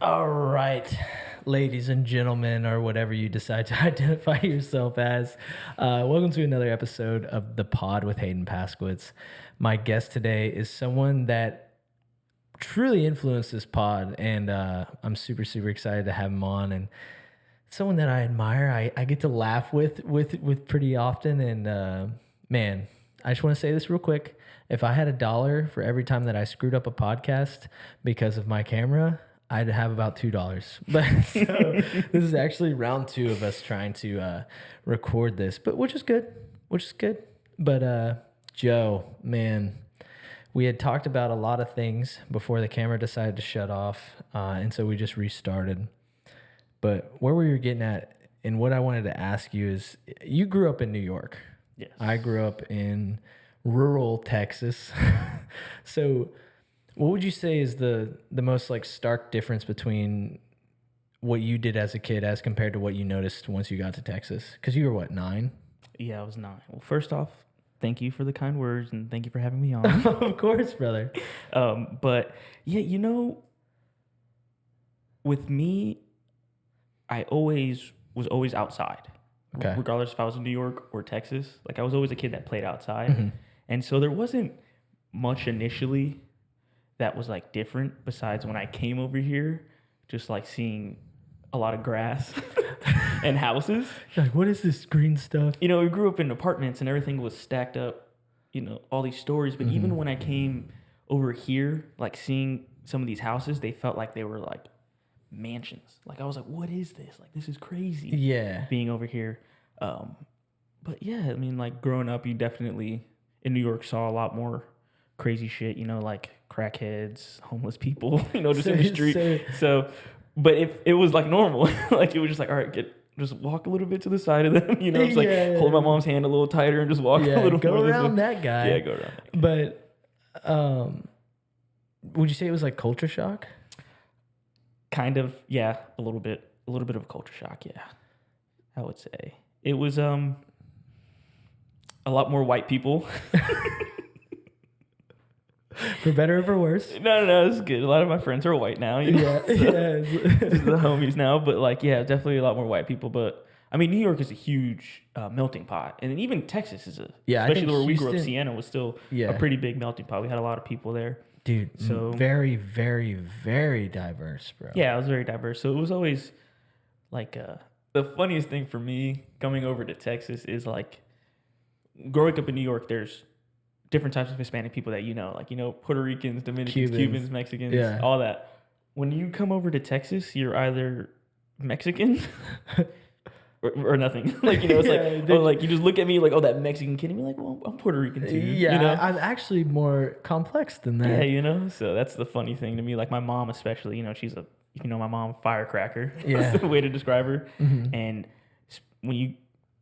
All right, ladies and gentlemen, or whatever you decide to identify yourself as, welcome to another episode of The Pod with Hadyn Paszkiewicz. My guest today is someone that truly influenced this pod, and I'm super, super excited to have him on, and someone that I admire. I get to laugh with pretty often, and man, I just want to say this real quick. If I had $1 for every time that I screwed up a podcast because of my camera, I'd have about $2. But so this is actually round 2 of us trying to record this, but which is good. But Joe, man, we had talked about a lot of things before the camera decided to shut off, and so we just restarted. But where we were getting at, and what I wanted to ask you is, you grew up in New York. Yes. I grew up in rural Texas. So what would you say is the most like stark difference between what you did as a kid as compared to what you noticed once you got to Texas? Because you were what, 9? Yeah, I was 9. Well, first off, thank you for the kind words and thank you for having me on. Of course, brother. But yeah, with me, I was always outside. Okay. Regardless if I was in New York or Texas. Like I was always a kid that played outside. Mm-hmm. And so there wasn't much initially that was like different besides when I came over here, just like seeing a lot of grass and houses. Like, what is this green stuff? We grew up in apartments and everything was stacked up, all these stories. But even when I came over here, like seeing some of these houses, they felt like they were like mansions. Like I was like, what is this? Like, this is crazy. Yeah. Being over here. But yeah, I mean, like growing up, you definitely in New York saw a lot more crazy shit, like crackheads, homeless people, just in the street. So, but if it was like normal, like it was just like, all right, just walk a little bit to the side of them, just like hold my mom's hand a little tighter and just walk a little go more around that guy. Yeah, go around that guy. But would you say it was like culture shock? Kind of, yeah, a little bit of a culture shock, yeah. I would say it was a lot more white people. For better or for worse? No, it's good. A lot of my friends are white now. Yeah. Just the homies now. But like, yeah, definitely a lot more white people. But I mean, New York is a huge melting pot, and then even Texas is especially where we grew up. Siena was still a pretty big melting pot. We had a lot of people there, dude. So very, very, very diverse, bro. Yeah, it was very diverse. So it was always like the funniest thing for me coming over to Texas is like growing up in New York. There's different types of Hispanic people that like Puerto Ricans, Dominicans, Cubans, Mexicans, all that. When you come over to Texas, you're either Mexican or nothing. Like it's like you just look at me like, oh, that Mexican kid, and you're like, well, I'm Puerto Rican too. Yeah, I'm actually more complex than that. Yeah, so that's the funny thing to me. Like my mom, especially, she's my mom, firecracker. Yeah, that's the way to describe her. Mm-hmm. And when you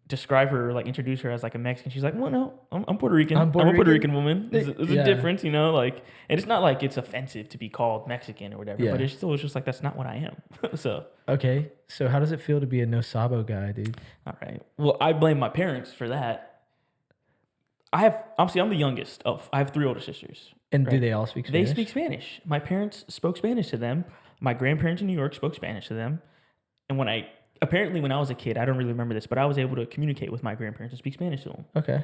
describe her, like introduce her as like a Mexican, she's like, well, no, I'm Puerto Rican. I'm a Puerto Rican woman. There's a difference, like, and it's not like it's offensive to be called Mexican or whatever, but it's just like, that's not what I am. So. Okay. So how does it feel to be a no sabo guy, dude? All right. Well, I blame my parents for that. I'm the youngest I have 3 older sisters. And do they all speak Spanish? They speak Spanish. My parents spoke Spanish to them. My grandparents in New York spoke Spanish to them. And when I was a kid, I don't really remember this, but I was able to communicate with my grandparents and speak Spanish to them. Okay.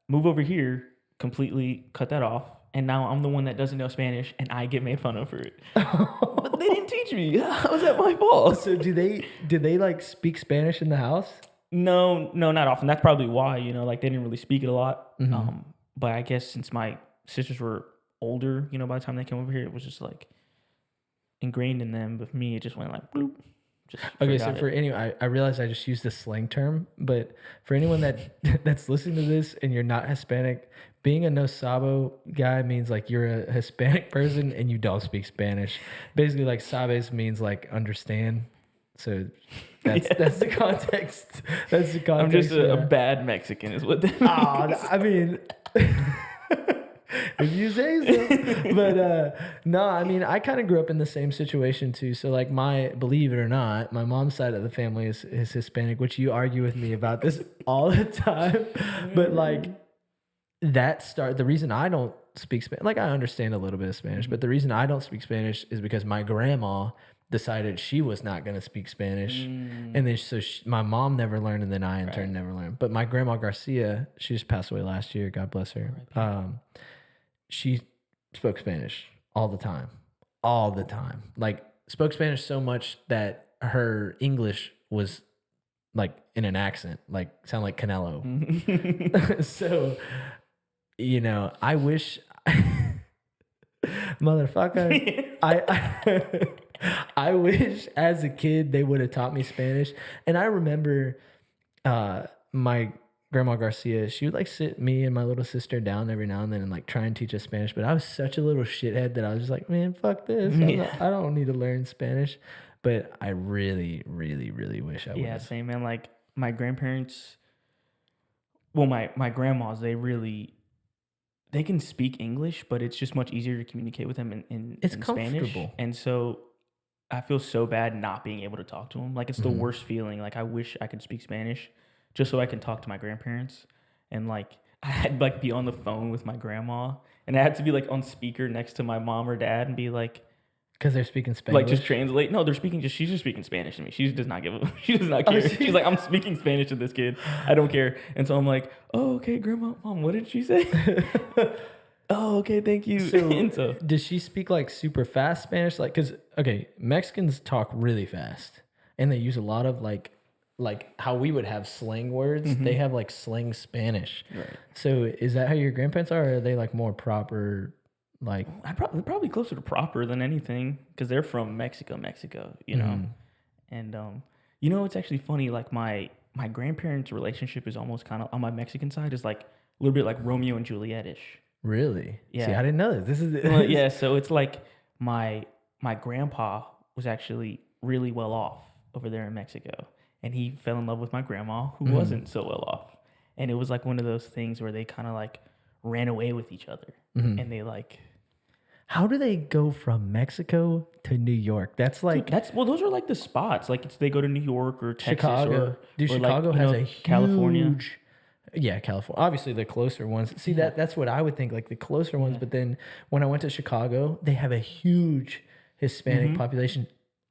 Move over here, completely cut that off, and now I'm the one that doesn't know Spanish, and I get made fun of for it. But they didn't teach me. How was that my fault? So did they like speak Spanish in the house? No, not often. That's probably why, like they didn't really speak it a lot. Mm-hmm. But I guess since my sisters were older, by the time they came over here, it was just like ingrained in them. But for me, it just went like bloop. Okay, so for anyone, I realize I just used a slang term, but for anyone that's listening to this and you're not Hispanic, being a no sabo guy means like you're a Hispanic person and you don't speak Spanish. Basically, like sabes means like understand. So that's the context. That's the context. I'm just a bad Mexican, is what that means. I mean. If you say so. But no, I mean, I kind of grew up in the same situation too. So like believe it or not, my mom's side of the family is Hispanic, which you argue with me about this all the time. But like the reason I don't speak Spanish, like I understand a little bit of Spanish, but the reason I don't speak Spanish is because my grandma decided she was not going to speak Spanish. And then my mom never learned, and then I in turn never learned. But my grandma Garcia, she just passed away last year. God bless her. She spoke Spanish all the time. All the time. Like, spoke Spanish so much that her English was like in an accent, like sound like Canelo. So, you know, I wish motherfucker, I wish as a kid they would have taught me Spanish. And I remember my grandma Garcia, she would like sit me and my little sister down every now and then and like try and teach us Spanish. But I was such a little shithead that I was just like, man, fuck this. I don't need to learn Spanish. But I really, really, really wish I would. Yeah, same, man. Like my grandparents, well, my grandmas, they can speak English, but it's just much easier to communicate with them in Spanish. And so I feel so bad not being able to talk to them. Like, it's the worst feeling. Like, I wish I could speak Spanish just so I can talk to my grandparents. And like, I had like be on the phone with my grandma, and I had to be like on speaker next to my mom or dad and be like, because they're speaking Spanish. Like, just translate. No, she's just speaking Spanish to me. She does not she does not care. She's like, I'm speaking Spanish to this kid. I don't care. And so I'm like, oh, okay, grandma, mom, what did she say? Oh, okay, thank you. So does she speak like super fast Spanish? Like, because, okay, Mexicans talk really fast, and they use a lot of like how we would have slang words. They have like slang Spanish. Right. So is that how your grandparents are, or are they like more proper? Like, they're probably closer to proper than anything, because they're from Mexico, you know. And you know, it's actually funny. Like my grandparents' relationship is almost kind of on my Mexican side is like a little bit like Romeo and Juliet-ish. Really? Yeah. See, I didn't know this. Well, yeah. So it's like my grandpa was actually really well off over there in Mexico, and he fell in love with my grandma, who wasn't so well off. And it was like one of those things where they kind of like ran away with each other, and they like. How do they go from Mexico to New York? That's like... Well, those are like the spots. Like, they go to New York or Texas Chicago. Chicago has a huge... California. Yeah, California. Obviously, the closer ones. See, that's what I would think, like the closer ones. But then when I went to Chicago, they have a huge Hispanic population.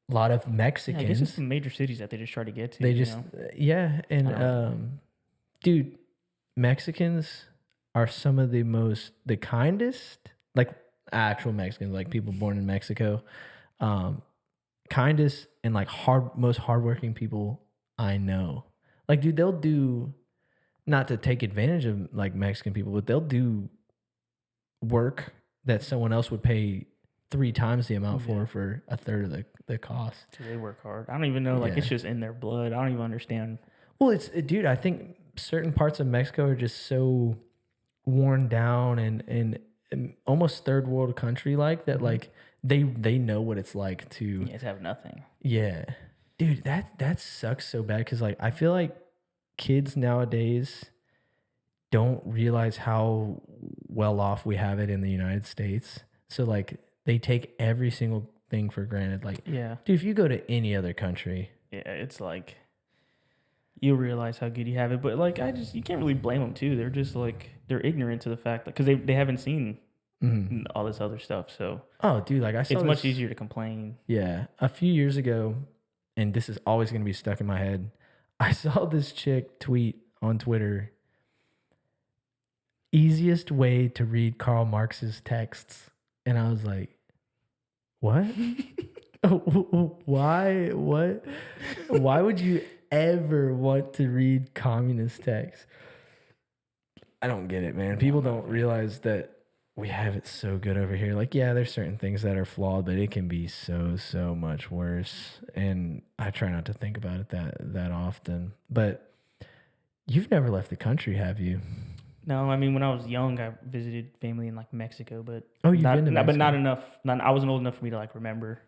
A lot of Mexicans. Yeah, I guess it's some major cities that they just try to get to. They just... Yeah. And, dude, Mexicans are some of the kindest... Like... actual Mexicans, like people born in Mexico, kindest and like most hardworking people I know. Like, dude, they'll do, not to take advantage of like Mexican people, but they'll do work that someone else would pay 3 times the amount for a third of the cost. So they work hard. I don't even know, like it's just in their blood. I don't even understand. Well, dude, I think certain parts of Mexico are just so worn down and almost third world country like that. Like they know what it's like to have nothing. Yeah, dude, that sucks so bad, because like I feel like kids nowadays don't realize how well off we have it in the United States. So like they take every single thing for granted. Like, dude, if you go to any other country, it's like you realize how good you have it. But like, you can't really blame them too. They're just like, they're ignorant to the fact that, because they haven't seen all this other stuff. So, oh, dude, like I saw it's much easier to complain. Yeah. A few years ago, and this is always going to be stuck in my head, I saw this chick tweet on Twitter, easiest way to read Karl Marx's texts. And I was like, what? Why? What? Why would you ever want to read communist texts? I don't get it, man. People don't realize that we have it so good over here. Like, yeah, there's certain things that are flawed, but it can be so much worse. And I try not to think about it that often. But you've never left the country, have you? No, I mean, when I was young, I visited family in like Mexico, but you've been to Mexico? But not enough. I wasn't old enough for me to like remember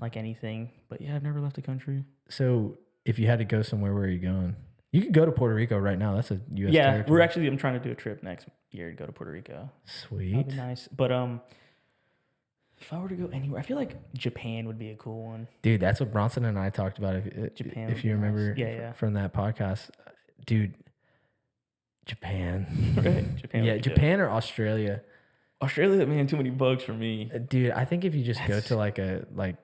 like anything. But yeah, I've never left the country. So if you had to go somewhere, where are you going? You could go to Puerto Rico right now. That's a U.S. territory. I'm trying to do a trip next year to go to Puerto Rico. Sweet. That'd be nice. But if I were to go anywhere, I feel like Japan would be a cool one. Dude, that's what Bronson and I talked about. If you remember from that podcast. Dude, Japan. Right. Japan. Yeah, Japan or Australia. Australia, man, too many bugs for me. Dude, I think if you just go to like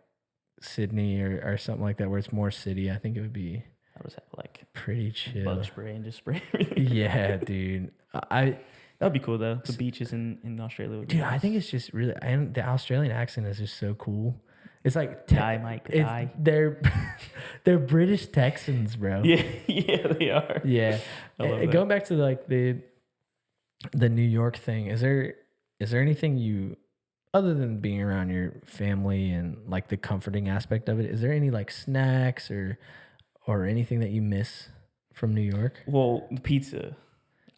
Sydney or something like that, where it's more city, I think it would be I just have like pretty chill. bug spray and just spray everything. Yeah, dude. I That'd be cool though. The beaches in Australia would be Dude, I nice. think it's just really, and the Australian accent is just so cool. It's like Die, Mike, die. They're they're British Texans, bro. Yeah, yeah, they are. Yeah. I love that. Going back to like the New York thing, is there anything you, other than being around your family and like the comforting aspect of it, is there any like snacks or anything that you miss from New York? Well, the pizza,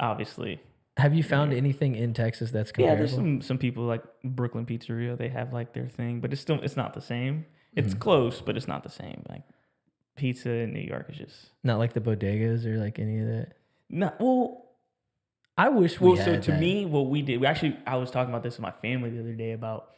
obviously. Have you found anything in Texas that's Yeah, comparable? there's some people like Brooklyn Pizzeria. They have like their thing, but it's not the same. It's close, but it's not the same. Like pizza in New York is just Not like the bodegas or like any of that. not well. I wish we Well, had so to that. me, what we did, I was talking about this with my family the other day about,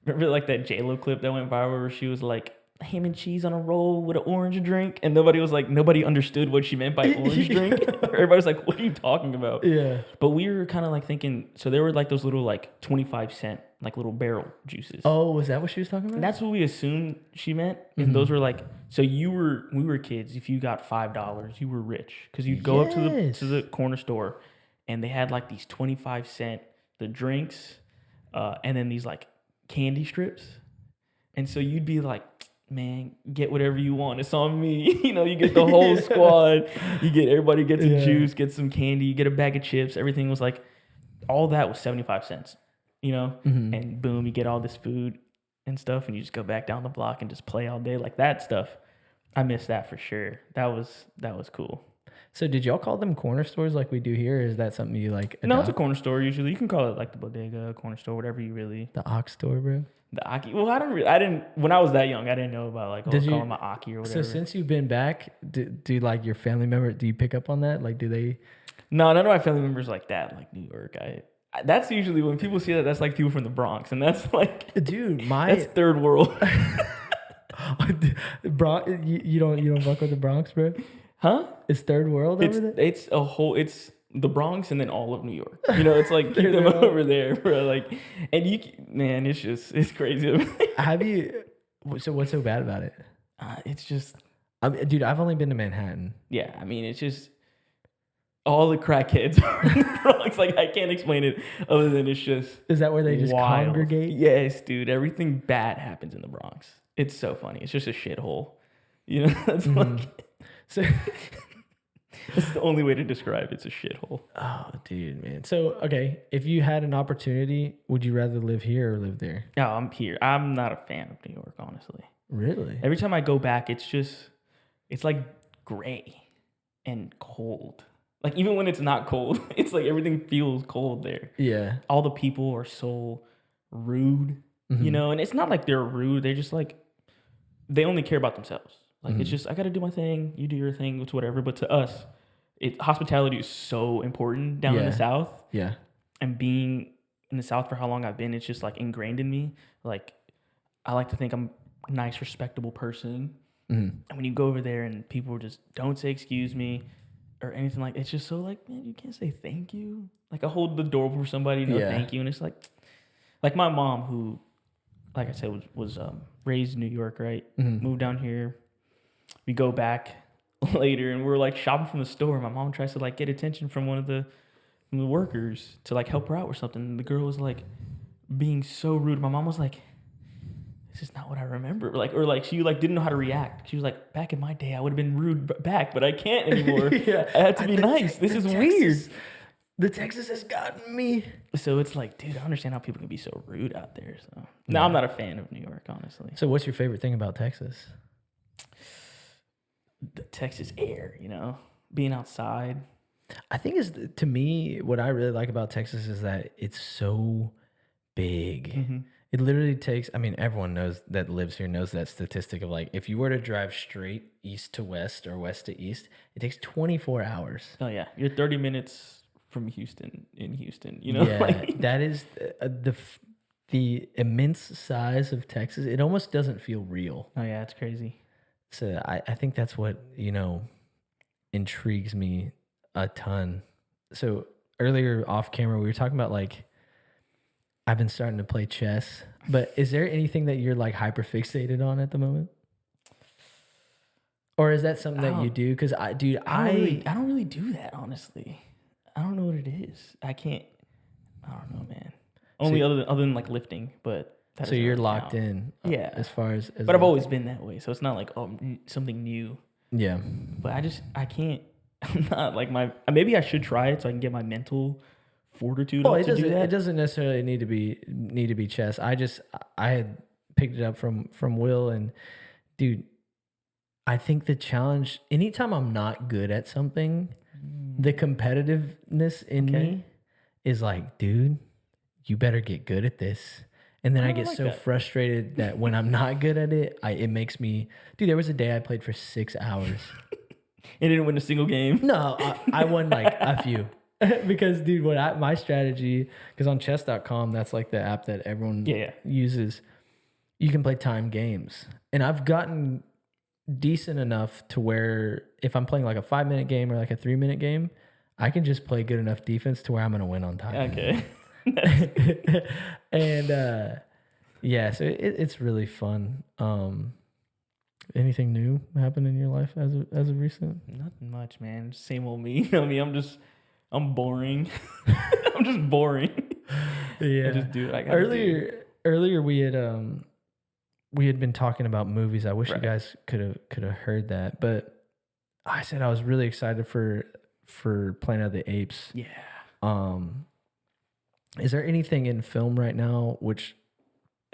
remember like that J-Lo clip that went viral where she was like, ham and cheese on a roll with an orange drink, and nobody understood what she meant by orange drink. Everybody's like, what are you talking about? Yeah. But we were kind of like thinking, so there were like those little like 25-cent like little barrel juices. Oh, was that what she was talking about? And that's what we assumed she meant. And those were like, so we were kids. If you got $5, you were rich because you'd go up to the corner store, and they had like these 25-cent the drinks, and then these like candy strips, and so you'd be like, man, get whatever you want. It's on me. You get the whole squad. Everybody gets a juice, get some candy, you get a bag of chips. Everything was like, all that was 75 cents, and boom, you get all this food and stuff, and you just go back down the block and just play all day. Like that stuff. I miss that for sure. That was cool. So did y'all call them corner stores like we do here? Or is that something you like? No, it's a adopt? corner store usually. You can call it like the bodega, corner store, whatever you really. The Ox store, bro. The Aki. Well, I didn't. When I was that young, I didn't know about like Did you- calling my Aki or whatever. So since you've been back, do like your family member? Do you pick up on that? Like, do they? No, none of my family members like that. Like New York, that's usually when people see that. That's like people from the Bronx, and that's like, Dude, that's third world, you don't fuck with the Bronx, bro. huh? It's third world over there. It's it's the Bronx and then all of New York. It's like keep them over there, bro. Like, and man, it's crazy. Have you? So what's so bad about it? It's just, Dude, I've only been to Manhattan. yeah. I mean, it's just all the crackheads are in the Bronx. Like, I can't explain it other than it's just. Is that where they just wild. congregate? Yes, dude. Everything bad happens in the Bronx. It's so funny. It's just a shithole. That's like. So. That's the only way to describe it. It's a shithole. Oh, dude, man. So, okay, if you had an opportunity, would you rather live here or live there? No, I'm here. I'm not a fan of New York, honestly. Really? Every time I go back, it's like gray and cold. Like, even when it's not cold, it's like everything feels cold there. Yeah. All the people are so rude, and it's not like they're rude. They're just like, they only care about themselves. Like, it's just, I got to do my thing. You do your thing. It's whatever. But to us, hospitality is so important down in the South. Yeah. And being in the South for how long I've been, it's just like ingrained in me. Like, I like to think I'm a nice, respectable person. And when you go over there and people just don't say excuse me or anything like, it's just so like, man, you can't say thank you. Like, I hold the door for somebody, thank you. And it's like my mom, who, like I said, was raised in New York, right? Moved down here. We go back later and we're like shopping from the store. My mom tries to like get attention from one of the workers to like help her out or something. And the girl was like being so rude. My mom was like, this is not what I remember. Or she like didn't know how to react. She was like, back in my day, I would have been rude back, but I can't anymore. I had to be nice. This is weird. The Texas has gotten me. So it's like, dude, I understand how people can be so rude out there. So no, I'm not a fan of New York, honestly. So what's your favorite thing about Texas? The Texas air, being outside. I think to me, what I really like about Texas is that it's so big. It literally takes, I mean, everyone knows that lives here knows that statistic of like, if you were to drive straight east to west or west to east, it takes 24 hours. Oh yeah. You're 30 minutes from Houston in Houston, Yeah, that is the immense size of Texas. It almost doesn't feel real. Oh yeah, it's crazy. So I think that's what, intrigues me a ton. So earlier off camera, we were talking about like, I've been starting to play chess. But is there anything that you're like hyper fixated on at the moment? Or is that something that you do? Because I don't really do that, honestly. I don't know what it is. I don't know, man. Only other than like lifting, but that so doesn't you're really locked count. in, Yeah. as far as But I've always been that way, so it's not like something new. yeah. But I can't. I'm not like maybe I should try it so I can get my mental fortitude Oh, up it to do doesn't. that. It doesn't necessarily need to be chess. I had picked it up from Will, and dude, I think the challenge. Anytime I'm not good at something, the competitiveness in me is like, dude, you better get good at this. And then I get like so that. frustrated that when I'm not good at it, it makes me. Dude, there was a day I played for 6 hours. It didn't win a single game. No, I won like a few. Because, dude, my strategy, because on chess.com, that's like the app that everyone uses, you can play time games. And I've gotten decent enough to where if I'm playing like a 5-minute game or like a 3-minute game, I can just play good enough defense to where I'm going to win on time. Okay. And yeah, so it's really fun. Anything new happened in your life as of recent? Nothing much, man. Same old me. You know me. I'm boring. I'm just boring. Yeah. I just do what I gotta do. Earlier we had been talking about movies. I wish you guys could have heard that, but I said I was really excited for Planet of the Apes. Yeah. Is there anything in film right now which,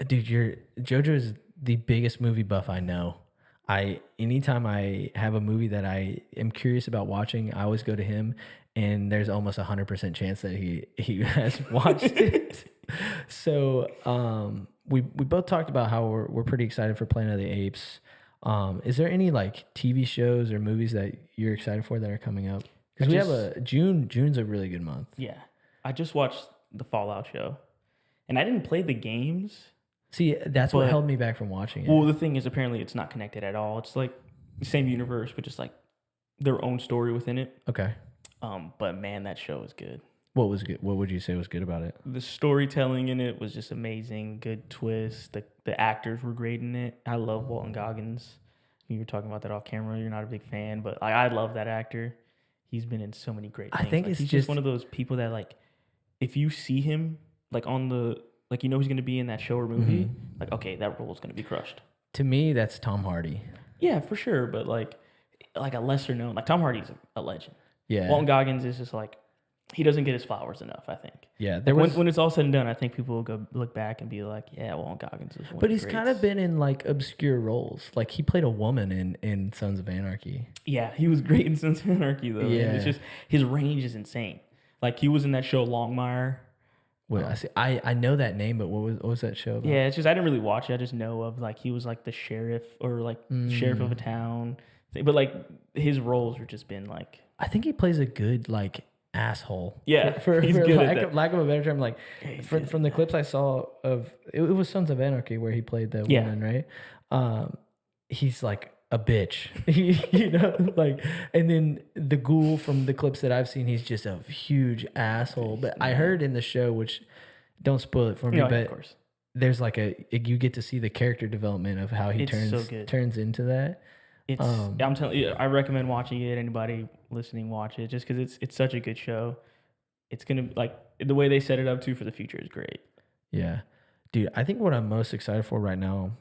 dude, Jojo is the biggest movie buff I know. Anytime I have a movie that I am curious about watching, I always go to him, and there's almost 100% chance that he has watched it. So we both talked about how we're pretty excited for Planet of the Apes. Is there any like TV shows or movies that you're excited for that are coming up? Because we have June's a really good month. Yeah. I just watched the Fallout show, and I didn't play the games. See, that's what held me back from watching it. Well, the thing is, apparently it's not connected at all. It's like the same universe, but just like their own story within it. Okay. But man, that show is good. What was good? What would you say was good about it? The storytelling in it was just amazing. Good twist. The actors were great in it. I love Walton Goggins. You were talking about that off camera. You're not a big fan, but I love that actor. He's been in so many great things. I think he's just one of those people that like, if you see him like on the like, you know he's going to be in that show or movie, like, okay, that role is going to be crushed. To me, that's Tom Hardy. Yeah, for sure. But like a lesser known, like Tom Hardy's a legend. Yeah. Walton Goggins is just like, he doesn't get his flowers enough, I think. Yeah. When it's all said and done, I think people will go look back and be like, yeah, Walton Goggins is one. But he's kind of been in like obscure roles. Like he played a woman in Sons of Anarchy. Yeah, he was great in Sons of Anarchy though. Yeah. It's just, his range is insane. Like he was in that show Longmire. Well, I know that name, but what was that show about? Yeah, it's just I didn't really watch it. I just know of like he was like the sheriff or like sheriff of a town. But like his roles were just been like, I think he plays a good like asshole. Yeah, for he's good at that. lack of a better term. Like from the clips I saw of it was Sons of Anarchy where he played the woman, right? He's like a bitch, you know, like, and then the ghoul from the clips that I've seen, he's just a huge asshole. But I heard in the show, which don't spoil it for me, but of course. There's like you get to see the character development of how he turns into that. It's I'm telling you, I recommend watching it. Anybody listening, watch it just because it's such a good show. It's gonna like the way they set it up too for the future is great. Yeah, dude, I think what I'm most excited for right now,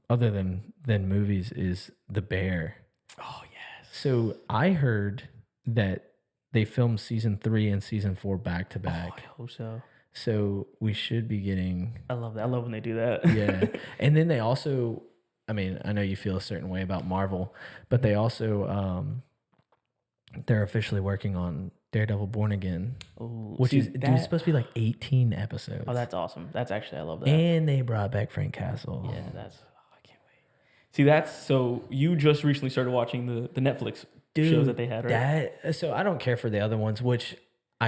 other than movies, is The Bear. Oh yes. So I heard that they filmed season 3 and season 4 back to back. I hope so. So we should be getting. I love that. I love when they do that. Yeah, and then they also. I mean, I know you feel a certain way about Marvel, but they also they're officially working on Daredevil Born Again, which is it's supposed to be like 18 episodes. Oh, that's awesome. That's actually, I love that. And they brought back Frank Castle. Yeah, I can't wait. See, so you just recently started watching the Netflix shows that they had, right? So I don't care for the other ones, which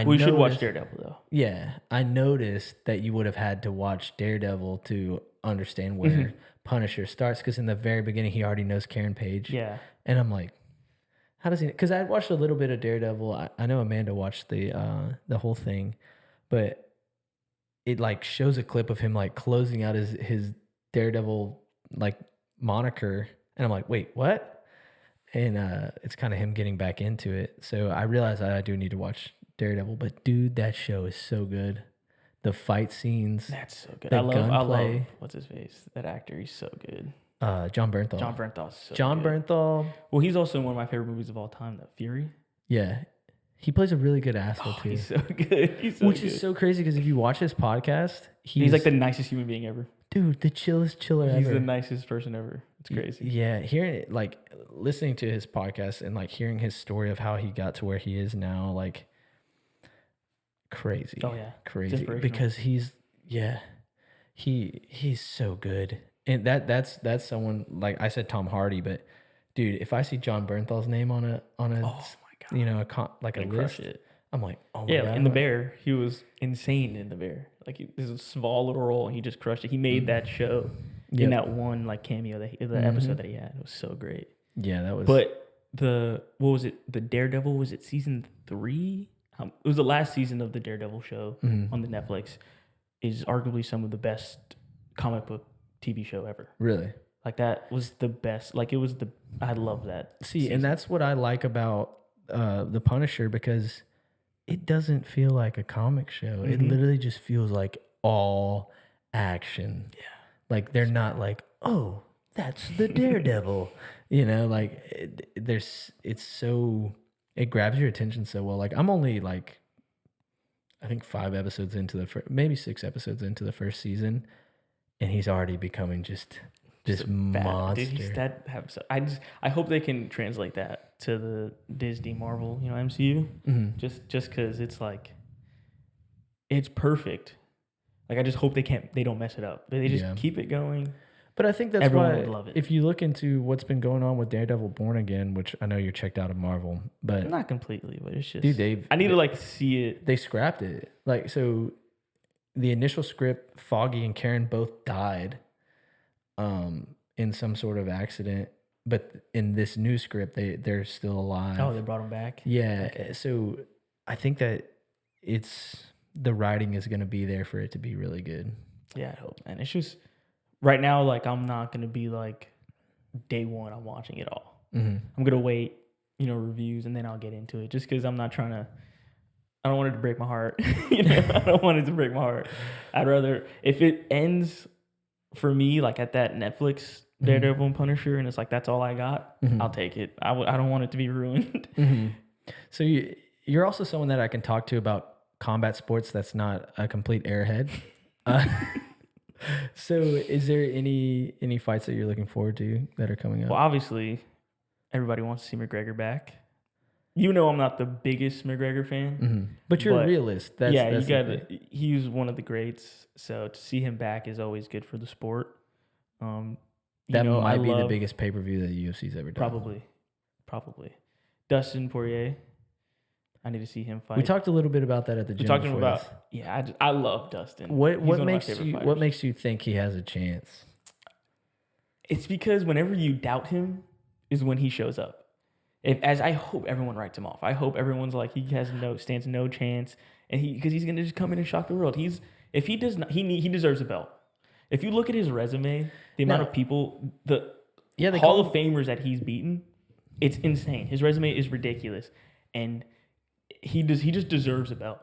we should watch Daredevil though. Yeah, I noticed that you would have had to watch Daredevil to understand where Punisher starts, because in the very beginning he already knows Karen Page. Yeah, and I'm like, how does he? Because I watched a little bit of Daredevil. I know Amanda watched the whole thing, but it like shows a clip of him like closing out his Daredevil like moniker, and I'm like, wait, what? And it's kind of him getting back into it. So I realized I do need to watch Daredevil, but dude, that show is so good. The fight scenes, That's so good. the I love gunplay. what's his face? That actor, he's so good. John Bernthal. John Bernthal's so John good. Bernthal. Well, he's also in one of my favorite movies of all time, The Fury. Yeah, he plays a really good asshole too. He's so good. He's so Which good. is so crazy because if you watch his podcast, He's like the nicest human being ever. dude, the chillest chiller ever. He's the nicest person ever. It's crazy. Yeah, hearing it, like listening to his podcast and like hearing his story of how he got to where he is now, like crazy. Oh yeah, crazy because he's so good, and that's someone like I said Tom Hardy, but dude, if I see John Bernthal's name on a Oh my god, you know like a list, it. I'm like, oh my Yeah, god. in The Bear, he was insane in The Bear. Like this is a small little role, and he just crushed it. He made that show in that one like cameo the episode that he had. It was so great. Yeah, that was. But what was it? The Daredevil, was it season 3? It was the last season of the Daredevil show on the Netflix. Is arguably some of the best comic book TV show ever. Really? Like that was the best. Like it was I love that. See, season. and that's what I like about the Punisher, because it doesn't feel like a comic show. It literally just feels like all action. Yeah. Like they're not like, oh, that's the Daredevil. You know, like it grabs your attention so well. Like I'm only like, I think 5 episodes into maybe 6 episodes into the first season, and he's already becoming just monster. Dude, I hope they can translate that to the Disney Marvel, MCU. Just because it's like, it's perfect. Like I just hope they don't mess it up. They just keep it going. But I think that's Everyone why, would love it. if you look into what's been going on with Daredevil Born Again, which I know you're checked out of Marvel, but not completely, but it's just, dude, I need to like see it. They scrapped it. Like, so the initial script, Foggy and Karen both died in some sort of accident, but in this new script, they're still alive. Oh, they brought them back? Yeah. Okay. So I think that the writing is going to be there for it to be really good. Yeah, I hope. And it's just, right now, like, I'm not going to be like, day one, I'm watching it all. I'm going to wait, reviews, and then I'll get into it, just because I'm not trying to, I don't want it to break my heart. I don't want it to break my heart. I'd rather, if it ends for me, like at that Netflix Daredevil and Punisher, and it's like, that's all I got, I'll take it. I don't want it to be ruined. So you're also someone that I can talk to about combat sports that's not a complete airhead. So is there any fights that you're looking forward to that are coming up? Well, obviously, everybody wants to see McGregor back. I'm not the biggest McGregor fan. But you're a realist. He's one of the greats. So to see him back is always good for the sport. That might be the biggest pay-per-view that the UFC's ever done. Probably. Dustin Poirier. I need to see him fight. We talked a little bit about that at the gym. We're talking about, I love Dustin. What makes you think he has a chance? It's because whenever you doubt him is when he shows up. I hope everyone writes him off. I hope everyone's like, he stands no chance, and because he's gonna just come in and shock the world. He deserves a belt. If you look at his resume, the amount of people, the Hall of Famers that he's beaten, it's insane. His resume is ridiculous, and he just deserves a belt.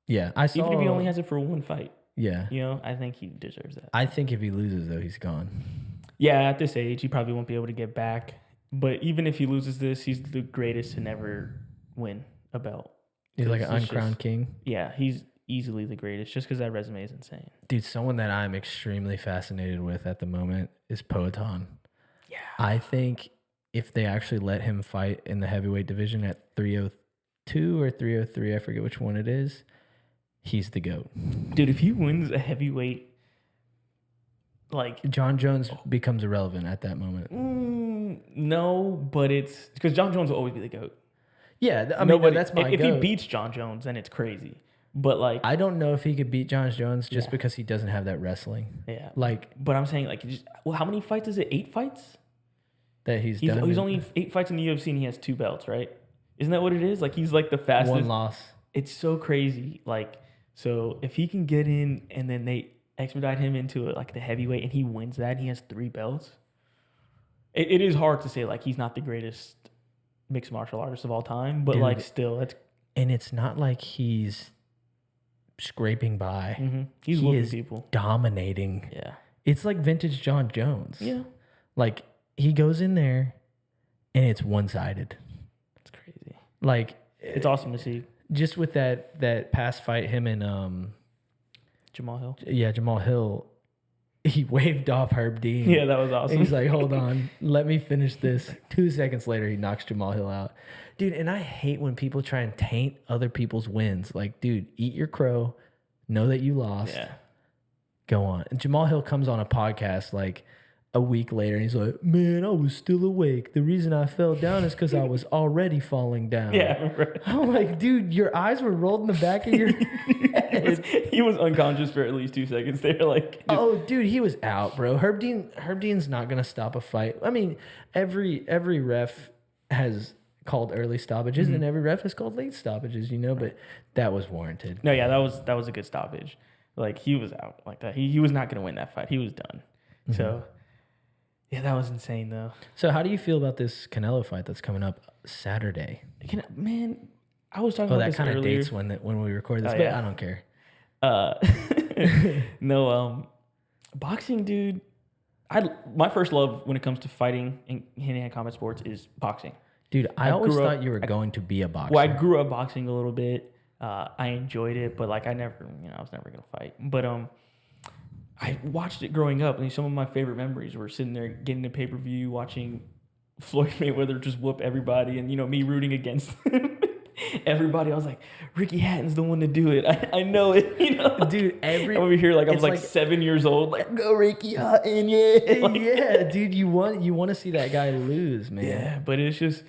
Yeah, even if he only has it for one fight. Yeah, I think he deserves that. I think if he loses though, he's gone. Yeah, at this age, he probably won't be able to get back. But even if he loses this, he's the greatest to never win a belt. He's like an uncrowned king. Yeah, he's easily the greatest just because that resume is insane. Dude, someone that I'm extremely fascinated with at the moment is Poatan. Yeah. I think if they actually let him fight in the heavyweight division at 302 or 303, I forget which one it is, he's the GOAT. Dude, if he wins a heavyweight, like, John Jones becomes irrelevant at that moment. No, but it's because John Jones will always be the GOAT. Yeah, that's my if GOAT. he beats John Jones, then it's crazy. But like, I don't know if he could beat John Jones just because he doesn't have that wrestling. Yeah, but I'm saying how many fights is it? 8 fights that he's done. He's only 8 fights in the UFC, and he has 2 belts, right? Isn't that what it is? Like, he's like the fastest. 1 loss. It's so crazy. Like, So if he can get in and then they expedite him into like the heavyweight and he wins that and he has 3 belts, it is hard to say like he's not the greatest mixed martial artist of all time, but Dude, like still, and it's not like he's scraping by. he's He whooping is people. dominating. Yeah. It's like vintage John Jones. Yeah. Like he goes in there and it's one-sided. It's crazy. Like It's awesome to see. Just with that past fight, him and Jamal Hill. Yeah, Jamal Hill, he waved off Herb Dean. Yeah, that was awesome. And he's like, hold on, let me finish this. 2 seconds later, he knocks Jamal Hill out. Dude, and I hate when people try and taint other people's wins. Like, dude, eat your crow. Know that you lost. Yeah. Go on. And Jamal Hill comes on a podcast like a week later, and he's like, man, I was still awake. The reason I fell down is because I was already falling down. Yeah. I'm like, dude, your eyes were rolled in the back of your head. He was unconscious for at least 2 seconds there. Like, oh, dude, he was out, bro. Herb Dean's not gonna stop a fight. I mean, every ref has called early stoppages, and every ref has called late stoppages. But that was warranted. No, yeah, that was a good stoppage. Like he was out like that. He was not gonna win that fight. He was done. So. Yeah, that was insane, though. So how do you feel about this Canelo fight that's coming up Saturday? Man, I was talking about this earlier. That kind of dates when we record this, but I don't care. No, boxing, dude. My first love when it comes to fighting in hand-to-hand combat sports is boxing. Dude, I always thought you were going to be a boxer. Well, I grew up boxing a little bit. I enjoyed it, but like I was never gonna fight. But I watched it growing up, and some of my favorite memories were sitting there getting a pay-per-view, watching Floyd Mayweather just whoop everybody, and me rooting against everybody. I was like, Ricky Hatton's the one to do it. I know it, Dude, I'm over here like I was like 7 years old, like go Ricky Hatton, yeah. Yeah, dude, you want to see that guy lose, man. Yeah, but it's just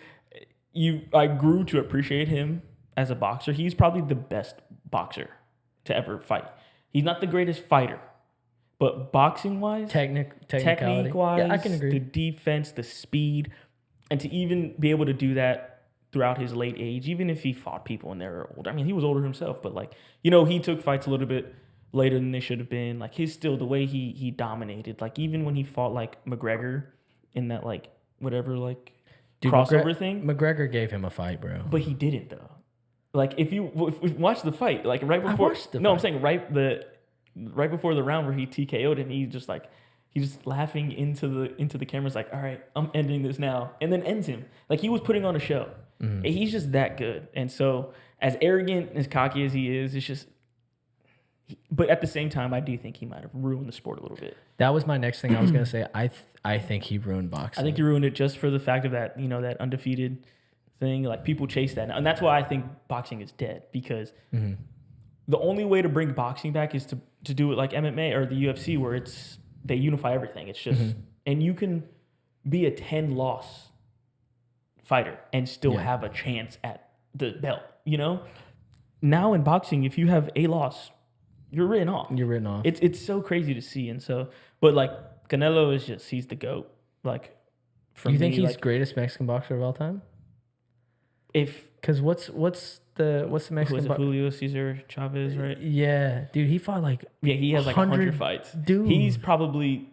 I grew to appreciate him as a boxer. He's probably the best boxer to ever fight. He's not the greatest fighter. But boxing-wise, technique-wise, yeah, I can agree. The defense, the speed, and to even be able to do that throughout his late age, even if he fought people when they were older. I mean, he was older himself, but he took fights a little bit later than they should have been. Like the way he dominated. Like even when he fought like McGregor in that crossover thing. McGregor gave him a fight, bro. But he didn't though. Like if you watch the fight, like right before. I watched the fight. I'm saying right before the round where he TKO'd him, he's just laughing into the cameras like, all right, I'm ending this now, and then ends him. Like he was putting on a show. He's just that good. And so as arrogant, as cocky as he is, it's just, but at the same time, I do think he might have ruined the sport a little bit. That was my next thing I was going to say. I think he ruined boxing. I think he ruined it just for the fact of that, that undefeated thing. Like people chase that now. And that's why I think boxing is dead, because the only way to bring boxing back is to do it like MMA or the UFC, where they unify everything. It's just, and you can be a 10-loss fighter and still have a chance at the belt, Now in boxing, if you have a loss, you're written off. It's so crazy to see. And so, but like Canelo is he's the GOAT. Like, you think he's greatest Mexican boxer of all time? Because what's the Mexican boxer? Julio Cesar Chavez, right? Yeah, dude, he fought he has 100 fights. Dude, he's probably,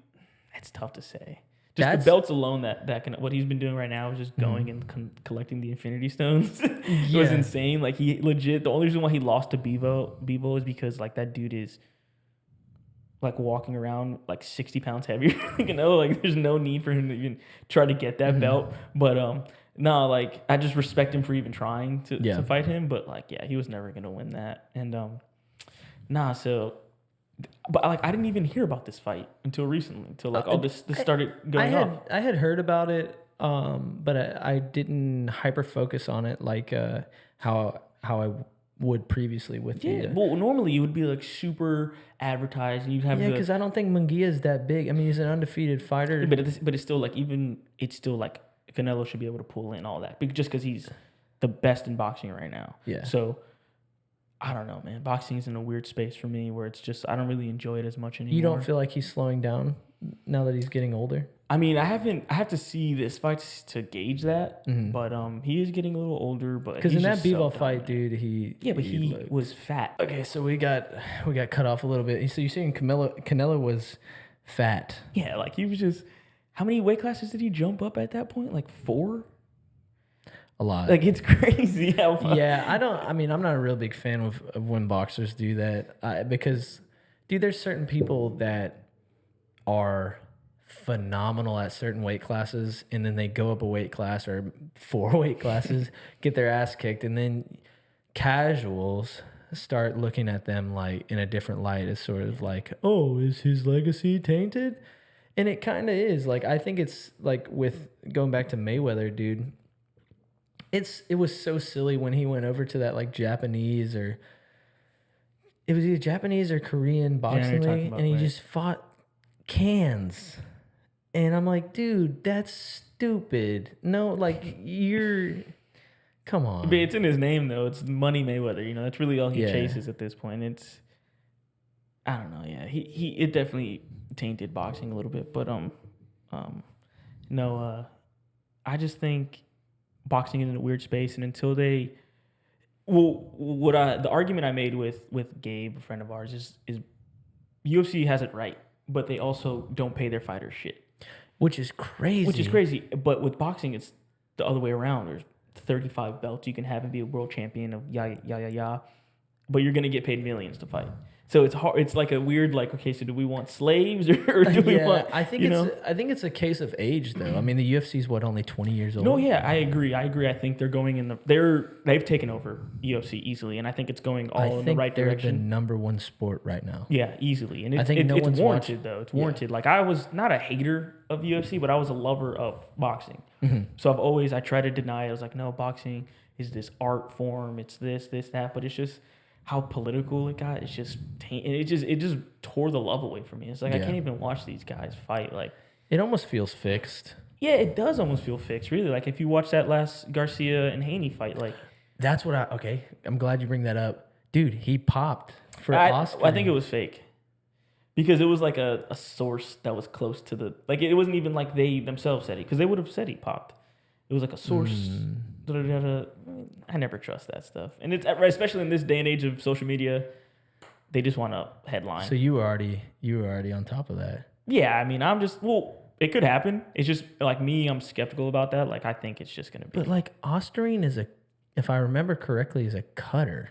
it's tough to say. Just the belts alone, that can, what he's been doing right now is just going and collecting the Infinity Stones. It was insane. Like he legit, the only reason why he lost to Bebo is because like that dude is like walking around like 60 pounds heavier. Like there's no need for him to even try to get that belt. But no, like I just respect him for even trying to fight him. But like, yeah, he was never gonna win that. And but like I didn't even hear about this fight until recently, until like all this started going on. I had heard about it, but I didn't hyper focus on it like how I would previously with you. Yeah, well, normally you would be like super advertised, and you'd have because I don't think Munguia is that big. I mean, he's an undefeated fighter, but it's still like Canelo should be able to pull in all that, just because he's the best in boxing right now. Yeah. So I don't know, man. Boxing is in a weird space for me where it's just I don't really enjoy it as much anymore. You don't feel like he's slowing down now that he's getting older? I mean, I have to see this fight to gauge that, but he is getting a little older. But Because in that just Bivol so fight, dominant. dude, Yeah, but he he looked. was fat. Okay, so we got cut off a little bit. So you're saying Canelo was fat? Yeah, like he was just. How many weight classes did he jump up at that point? Like 4? A lot. Like it's crazy how much. Yeah, I mean, I'm not a real big fan of when boxers do that because, dude, there's certain people that are phenomenal at certain weight classes, and then they go up a weight class or 4 weight classes, get their ass kicked, and then casuals start looking at them like in a different light as sort of like, oh, is his legacy tainted? And it kind of is. Like, I think it's like with going back to Mayweather, dude. It was so silly when he went over to that like Japanese or it was either Japanese or Korean boxing league, and he just fought cans. And I'm like, dude, that's stupid. No, like come on. But it's in his name though. It's Money Mayweather. You know, that's really all he Yeah. chases at this point. I don't know. Yeah, it definitely tainted boxing a little bit, but no. I just think boxing is in a weird space, and until they, the argument I made with Gabe, a friend of ours, is UFC has it right, but they also don't pay their fighters shit, which is crazy. But with boxing, it's the other way around. There's 35 belts you can have and be a world champion of yah, but you're gonna get paid millions to fight. So it's hard. It's like a weird, like, okay, so do we want slaves or do we want? I think it's a case of age, though. I mean, the UFC's only 20 years old. No, yeah, I agree. I think they're going they've taken over UFC easily, and I think it's going all in the right direction. They're the number one sport right now. Yeah, easily, and it's one's warranted though. It's warranted. Yeah. Like I was not a hater of UFC, but I was a lover of boxing. Mm-hmm. So I try to deny it. I was like, no, boxing is this art form. It's this, that, but it's just how political it got. It's just it just tore the love away from me. It's like I can't even watch these guys fight. Like it almost feels fixed. Yeah, it does almost feel fixed. Really, like if you watch that last Garcia and Haney fight, like that's what okay. I'm glad you bring that up, dude. He popped for Oscar. I think it was fake because it was like a source that was close to the like. It wasn't even like they themselves said it because they would have said he popped. It was like a source. I never trust that stuff, and it's especially in this day and age of social media. They just want a headline. So you were already on top of that. Yeah, I mean, it could happen. It's just like me. I'm skeptical about that. Like I think it's just gonna be. But like Osterine if I remember correctly, is a cutter,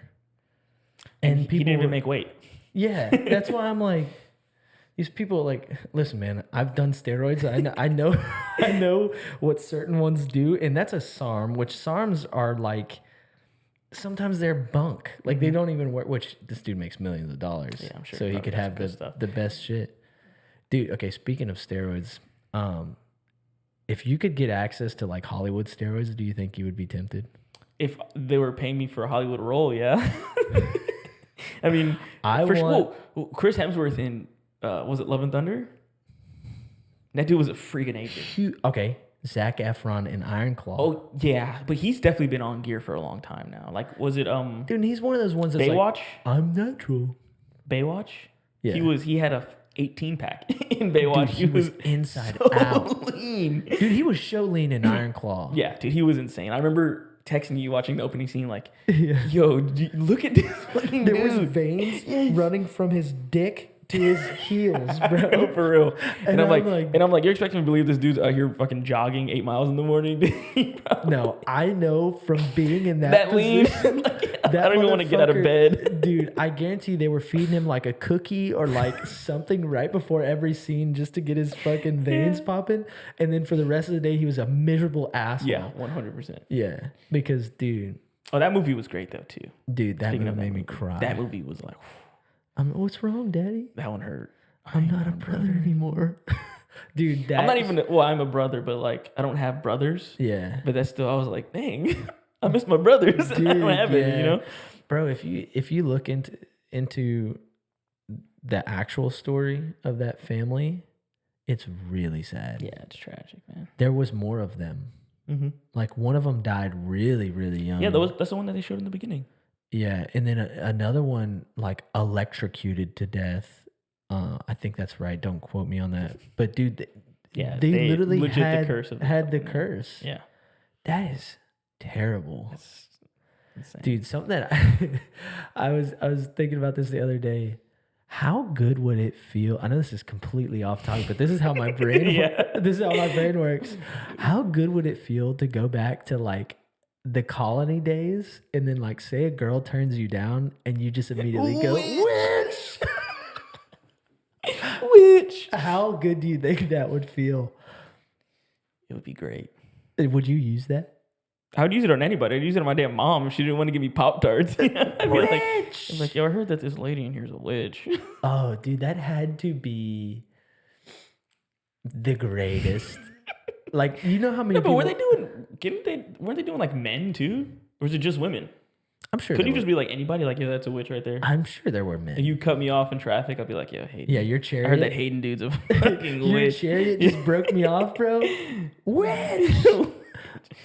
and he didn't even make weight. Yeah, that's why I'm like. These people like, listen, man, I've done steroids. I know what certain ones do. And that's a SARM, which SARMs are like, sometimes they're bunk. Like they don't even work, which this dude makes millions of dollars. Yeah, I'm sure. So he could have the best shit. Dude, okay, speaking of steroids, if you could get access to like Hollywood steroids, do you think you would be tempted? If they were paying me for a Hollywood role, yeah. I mean, Chris Hemsworth in... was it Love and Thunder? That dude was a freaking agent. Okay, Zac Efron in Iron Claw. Oh yeah, but he's definitely been on gear for a long time now. Like, was it Dude, he's one of those ones that's Baywatch? Like, I'm natural. Baywatch? Yeah. He had a 18-pack in Baywatch. Dude, he was inside out. Lean. Dude, he was show lean in Iron Claw. Yeah, dude, he was insane. I remember texting you watching the opening scene like, yo, look at this fucking dude. There was veins running from his dick to his heels, bro. No, for real. And I'm like, you're expecting me to believe this dude's out here fucking jogging 8 miles in the morning? No, I know from being in that position, lean. Like, I don't even want to get out of bed. Dude, I guarantee they were feeding him like a cookie or like something right before every scene just to get his fucking veins popping. And then for the rest of the day, he was a miserable asshole. Yeah, 100%. Yeah, because, dude. Oh, that movie was great, though, too. Dude, that movie made me cry. That movie was like... what's wrong, Daddy? That one hurt. I'm not a brother anymore. Dude, I'm not even... Well, I'm a brother, but like, I don't have brothers. Yeah. But that's still... I was like, dang, I miss my brothers. Dude, I don't have it, you know? Bro, if you look into the actual story of that family, it's really sad. Yeah, it's tragic, man. There was more of them. Mm-hmm. Like, one of them died really, really young. Yeah, that's the one that they showed in the beginning. Yeah, and then another one like electrocuted to death. I think that's right. Don't quote me on that. But dude, Yeah, They literally legit had the curse of the curse. Yeah, That is terrible. that's insane. Dude, something that I was thinking about this the other day. How good would it feel? I know this is completely off topic, but this is how my brain this is how my brain works. How good would it feel to go back to like the colony days and then like say a girl turns you down and you just immediately go, witch! Witch. How good do you think that would feel? It would be great. Would you use that? I would use it on anybody. I'd use it on my damn mom if she didn't want to give me Pop-Tarts. I'd be like, yo, I heard that this lady in here is a witch. Oh, dude, that had to be the greatest. Like, you know how many But people... weren't they doing like men too? Or was it just women? I'm sure Couldn't you just be like anybody? Like, yeah, that's a witch right there. I'm sure there were men. If you cut me off in traffic, I'll be like, yo, Hayden. Yeah, your chariot. I heard that Hayden dude's a fucking Your witch. chariot just broke me off, bro. Witch!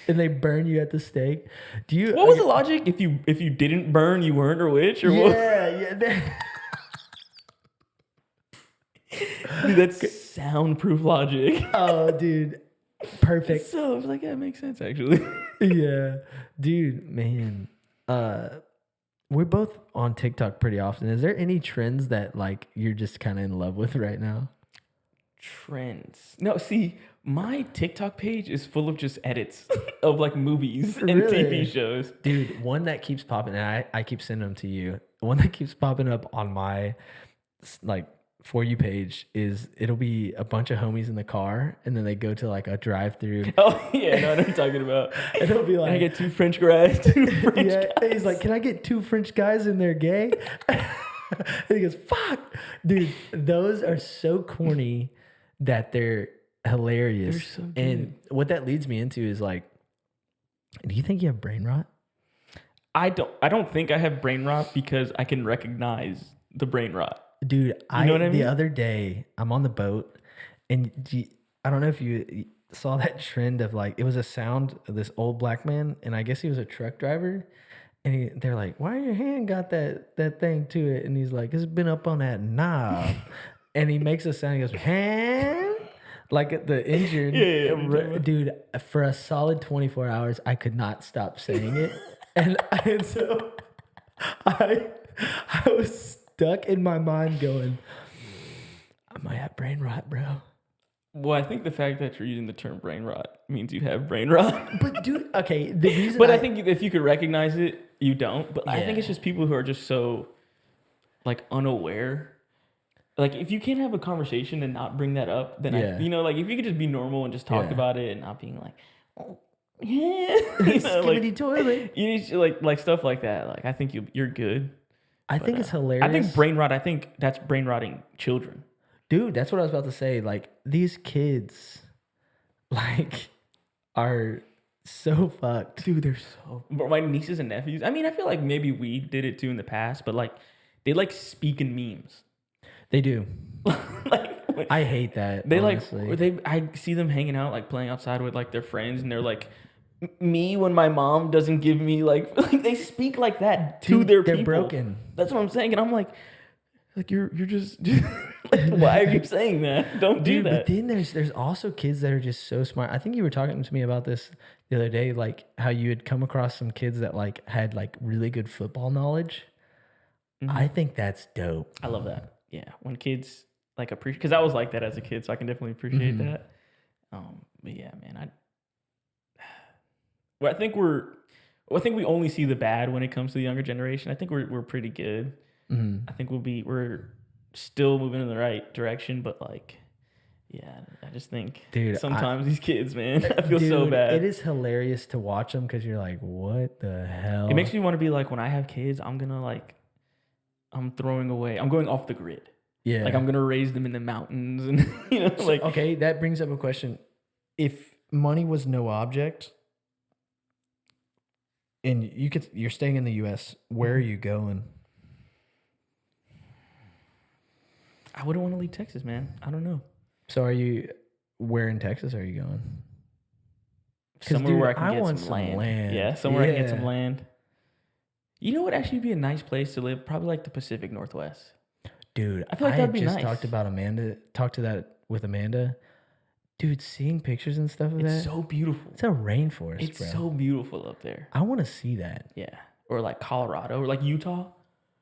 And they burn you at the stake. Do you? What was the logic? If you didn't burn, you weren't a witch, or what? Yeah. Dude, that's soundproof logic. Oh, dude, perfect. So I was like, yeah, it makes sense actually. Yeah, dude, man. We're both on TikTok pretty often. Is there any trends that like you're just kind of in love with right now? Trends? No, see, my TikTok page is full of just edits of like movies and Really? TV shows. Dude, one that keeps popping, and I keep sending them to you. One that keeps popping up on my like For You page is it'll be a bunch of homies in the car, and then they go to like a drive-through. Oh yeah, no, I know what you're talking about. And it'll be like, Can I get 2 French fries? 2 French yeah. guys. And he's like, can I get 2 French guys and they're gay? And he goes, fuck, dude. Those are so corny that they're hilarious. They're so good. And what that leads me into is like, do you think you have brain rot? I don't think I have brain rot because I can recognize the brain rot. Dude, You know what I mean? The other day, I'm on the boat, and I don't know if you saw that trend of like, it was a sound of this old black man, and I guess he was a truck driver, and they're like, why your hand got that thing to it? And he's like, it's been up on that knob. And he makes a sound, he goes, hand? Like the injured. Yeah. Dude, for a solid 24 hours, I could not stop saying it. and so I was stuck in my mind going, I might have brain rot, bro. Well, I think the fact that you're using the term brain rot means you have brain rot. But dude, okay, the reason But I think if you could recognize it, you don't. But I Yeah. think it's just people who are just so like unaware. Like if you can't have a conversation and not bring that up, then Yeah. like if you could just be normal and just talk Yeah. about it and not being like, oh yeah, Skibbity toilet. you need to like stuff like that. Like I think you're good. I think it's hilarious. I think brain rot. I think that's brain rotting children. Dude, that's what I was about to say. Like, these kids, like, are so fucked. Dude, they're so... But my nieces and nephews, I mean, I feel like maybe we did it too in the past, but, like, they, like, speak in memes. They do. Like, I hate that, they, honestly. I see them hanging out, like, playing outside with, like, their friends, and they're like, me when my mom doesn't give me, like they speak like that to Dude, their they're people. broken. That's what I'm saying, and I'm like you're just... like, why are you saying that? Don't do that. But then there's also kids that are just so smart. I think you were talking to me about this the other day, like how you had come across some kids that like had like really good football knowledge. Mm-hmm. I think that's dope. I love that. Yeah, when kids like appreciate, because I was like that as a kid, so I can definitely appreciate that. But yeah, man, I think we only see the bad when it comes to the younger generation. I think we're pretty good. Mm-hmm. I think we're still moving in the right direction, but like, yeah, I just think, dude, sometimes these kids, man, I feel so bad. It is hilarious to watch them because you're like, what the hell? It makes me want to be like, when I have kids, I'm throwing away, I'm going off the grid. Yeah, Like I'm gonna raise them in the mountains, and like. Okay, that brings up a question. If money was no object, and you're staying in the U.S., where are you going? I wouldn't want to leave Texas, man. I don't know. So where in Texas are you going? Somewhere where I can get want some land. Yeah, somewhere I can get some land. You know what actually would be a nice place to live? Probably like the Pacific Northwest. Dude, I feel like that'd be just nice. talked to that with Amanda. Dude, seeing pictures and stuff of It's that. so beautiful. It's a rainforest, It's bro. so beautiful up there. I want to see that. Yeah. Or like Colorado or like Utah.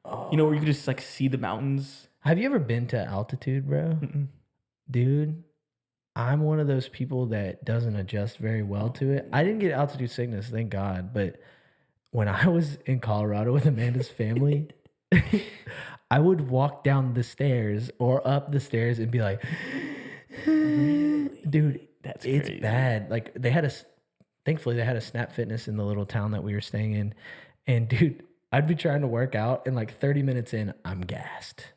Oh. You know, where you can just like see the mountains. Have you ever been to altitude, bro? Mm-mm. Dude, I'm one of those people that doesn't adjust very well to it. I didn't get altitude sickness, thank God. But when I was in Colorado with Amanda's family, I would walk down the stairs or up the stairs and be like, dude, That's it's crazy. bad. Like thankfully they had a Snap Fitness in the little town that we were staying in. And dude, I'd be trying to work out and like 30 minutes in, I'm gassed.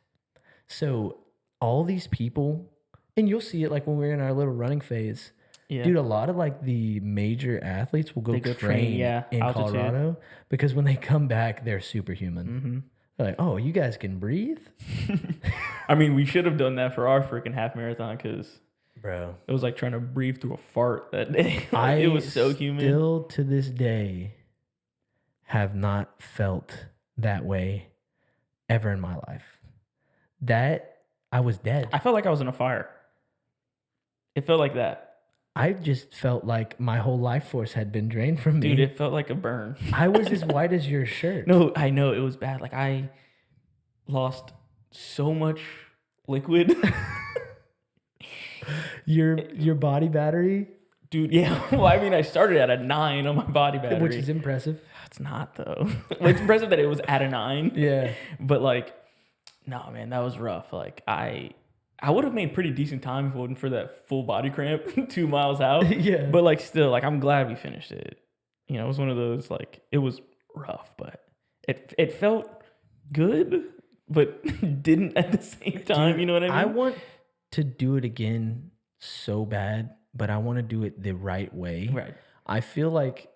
So all these people, and you'll see it like when we're in our little running phase. Yeah. Dude, a lot of like the major athletes will go, They go train in altitude. Colorado because when they come back, they're superhuman. Mm-hmm. They're like, oh, you guys can breathe? I mean, we should have done that for our freaking half marathon because Bro. it was like trying to breathe through a fart that day. Like, it was so humid. Still to this day have not felt that way ever in my life. That I was dead. I felt like I was in a fire. It felt like that. I just felt like my whole life force had been drained from me. Dude, it felt like a burn. I was as white as your shirt. No, I know. It was bad. Like, I lost so much liquid. Your body battery, Dude, yeah. Well, I mean, I started at a 9 on my body battery. which is impressive. It's not, though. Well, it's impressive that it was at a 9. Yeah. But, like, no, man, that was rough. Like, I would have made pretty decent time if it wasn't for that full body cramp 2 miles out. Yeah. But, like, still, like, I'm glad we finished it. You know, it was one of those, like, it was rough, but it felt good, but didn't at the same time. Dude, you know what I mean? I want to do it again so bad, but I want to do it the right way. Right. I feel like,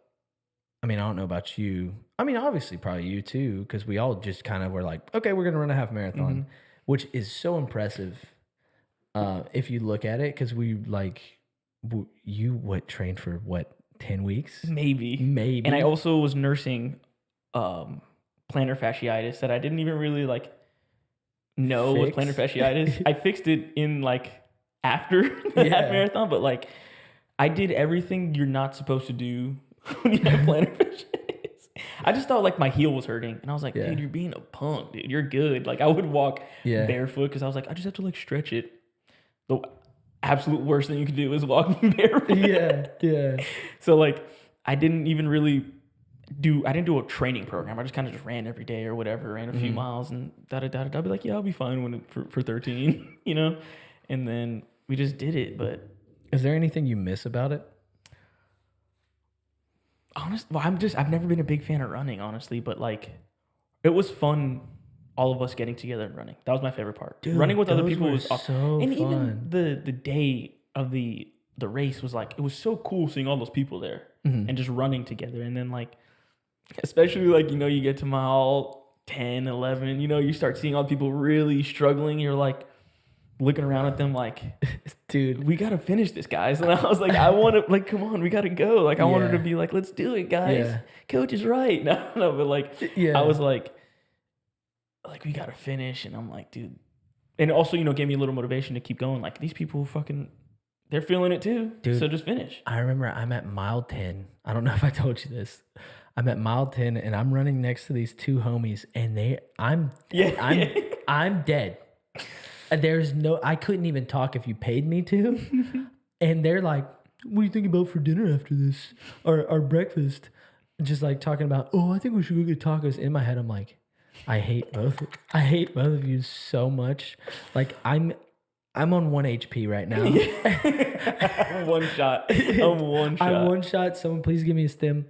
I mean, I don't know about you. I mean, obviously, probably you too, because we all just kind of were like, okay, we're going to run a half marathon, which is so impressive if you look at it, because we like, you trained for what, 10 weeks? Maybe. And I also was nursing plantar fasciitis that I didn't even really like know was plantar fasciitis. I fixed it in like after the half marathon, but like I did everything you're not supposed to do when you have plantar fasciitis. I just thought like my heel was hurting, and I was like, dude, you're being a punk, dude. You're good. Like I would walk barefoot because I was like, I just have to like stretch it. The absolute worst thing you could do is walking barefoot. Yeah. So like I didn't even really I didn't do a training program. I just kind of just ran every day or whatever, ran a few miles and I'd be like, yeah, I'll be fine for 13, you know? And then we just did it. But is there anything you miss about it? honestly, well, I've never been a big fan of running, honestly, but like it was fun. All of us getting together and running. That was my favorite part. Dude, running with other people was awesome. so and fun. even the day of the race was like, it was so cool seeing all those people there and just running together. And then like, especially like, you know, you get to mile 10, 11, you know, you start seeing all the people really struggling. You're like looking around at them like, dude, we got to finish this, guys. And I was like, I want to, like, come on, we got to go. Like, I wanted to be like, let's do it, guys. Yeah. Coach is right. No, but like, I was like, we got to finish. And I'm like, dude. And also, you know, gave me a little motivation to keep going. Like, these people fucking, they're feeling it too. Dude, so just finish. I remember I'm at mile 10. I don't know if I told you this. I'm at mile 10 and I'm running next to these two homies and I'm dead. I couldn't even talk if you paid me to. And they're like, what do you think about for dinner after this? Or breakfast? Just like talking about, oh, I think we should go get tacos. In my head, I'm like, I hate both of you so much. Like I'm on 1 HP right now. I'm one shot. Someone please give me a stim.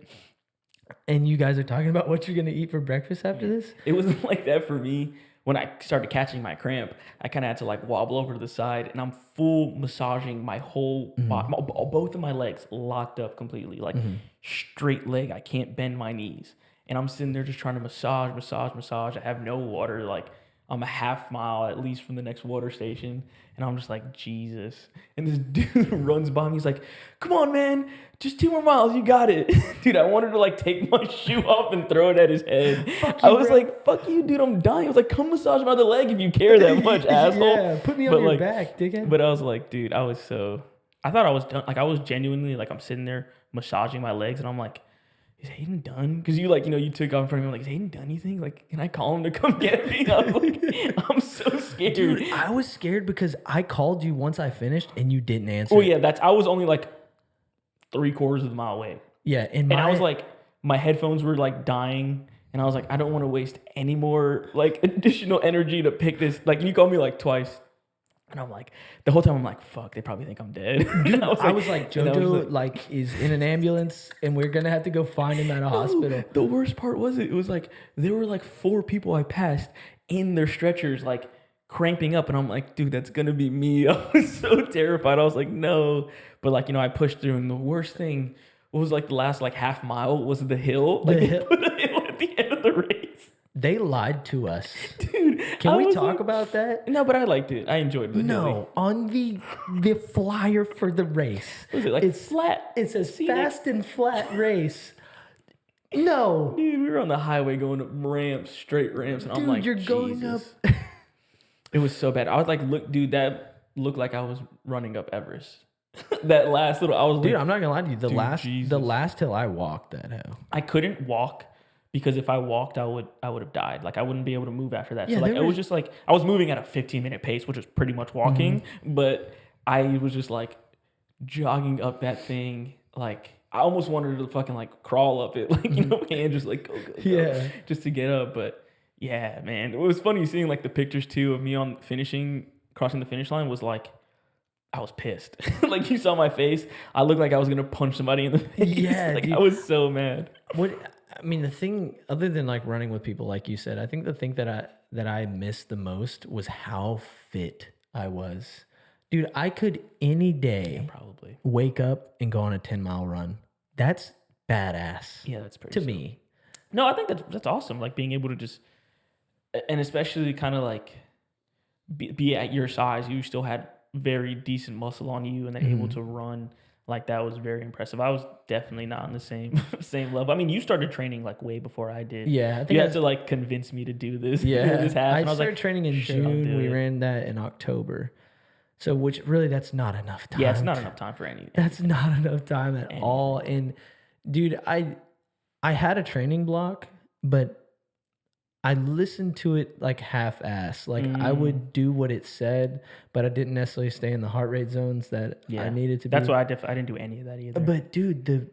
And you guys are talking about what you're going to eat for breakfast after this? It wasn't like that for me. When I started catching my cramp, I kind of had to like wobble over to the side and I'm full massaging my whole body, both of my legs locked up completely, like straight leg. I can't bend my knees. And I'm sitting there just trying to massage. I have no water. Like I'm a half mile at least from the next water station. And I'm just like, Jesus. And this dude runs by me. He's like, come on, man. Just 2 more miles. You got it. Dude, I wanted to like take my shoe off and throw it at his head. I was like, fuck you, dude. I'm dying. I was like, come massage my other leg if you care that much, asshole. Yeah, put me on your back, dickhead. But I was like, dude, I I thought I was done. Like I was genuinely like I'm sitting there massaging my legs, and I'm like, is Hadyn done? Because you like you took off in front of me. I'm like, is Hadyn done anything? Like, can I call him to come get me? I was like, I'm so scared. Dude, I was scared because I called you once I finished and you didn't answer. Oh yeah, I was only like 3/4 of the mile away. Yeah, and I was like, my headphones were like dying, and I was like, I don't want to waste any more like additional energy to pick this. Like, you called me like twice. And I'm like, the whole time I'm like, fuck, they probably think I'm dead. Dude, I was like, Jojo like is in an ambulance and we're gonna have to go find him at a hospital. The worst part was it was like there were like 4 people I passed in their stretchers, like cramping up, and I'm like, dude, that's gonna be me. I was so terrified. I was like, no. But like, I pushed through, and the worst thing was like the last like half mile was the hill. Like they put a hill at the end of the race. They lied to us. Dude, can we talk about that? No, but I liked it. I enjoyed the No, on the flyer for the race. What is it? Like it's flat. It says fast and flat race. No. Dude, we were on the highway going up ramps, straight ramps, and I'm like, you're going up. It was so bad. I was like, look, dude, that looked like I was running up Everest. That last little, I was dude, like, I'm not gonna lie to you. The last hill I walked that hill. I couldn't walk because if I walked, I would have died. Like I wouldn't be able to move after that. Yeah, so like it was just like I was moving at a 15-minute pace, which was pretty much walking, but I was just like jogging up that thing. Like I almost wanted to fucking like crawl up it, like and just like go, yeah, just to get up. But yeah, man, it was funny seeing like the pictures too of me on crossing the finish line. Was like, I was pissed. Like you saw my face. I looked like I was gonna punch somebody in the face. Yeah, like dude. I was so mad. I mean, the thing other than like running with people, like you said, I think the thing that I missed the most was how fit I was. Dude, I could any day probably wake up and go on a 10-mile run. That's badass. Yeah, that's pretty to me. No, I think that's awesome. Like being able to just, and especially kind of like be at your size, you still had very decent muscle on you, and then able to run. Like that was very impressive. I was definitely not on the same level. I mean, you started training like way before I did. Yeah, I think you had to like convince me to do this. Yeah, this I started training in June. We ran that in October. So, which really, that's not enough time. Yeah, it's not enough time for anything. That's not enough time at all. And dude, I had a training block, but I listened to it like half-ass. Like I would do what it said, but I didn't necessarily stay in the heart rate zones that I needed to be. That's why I didn't do any of that either. But dude,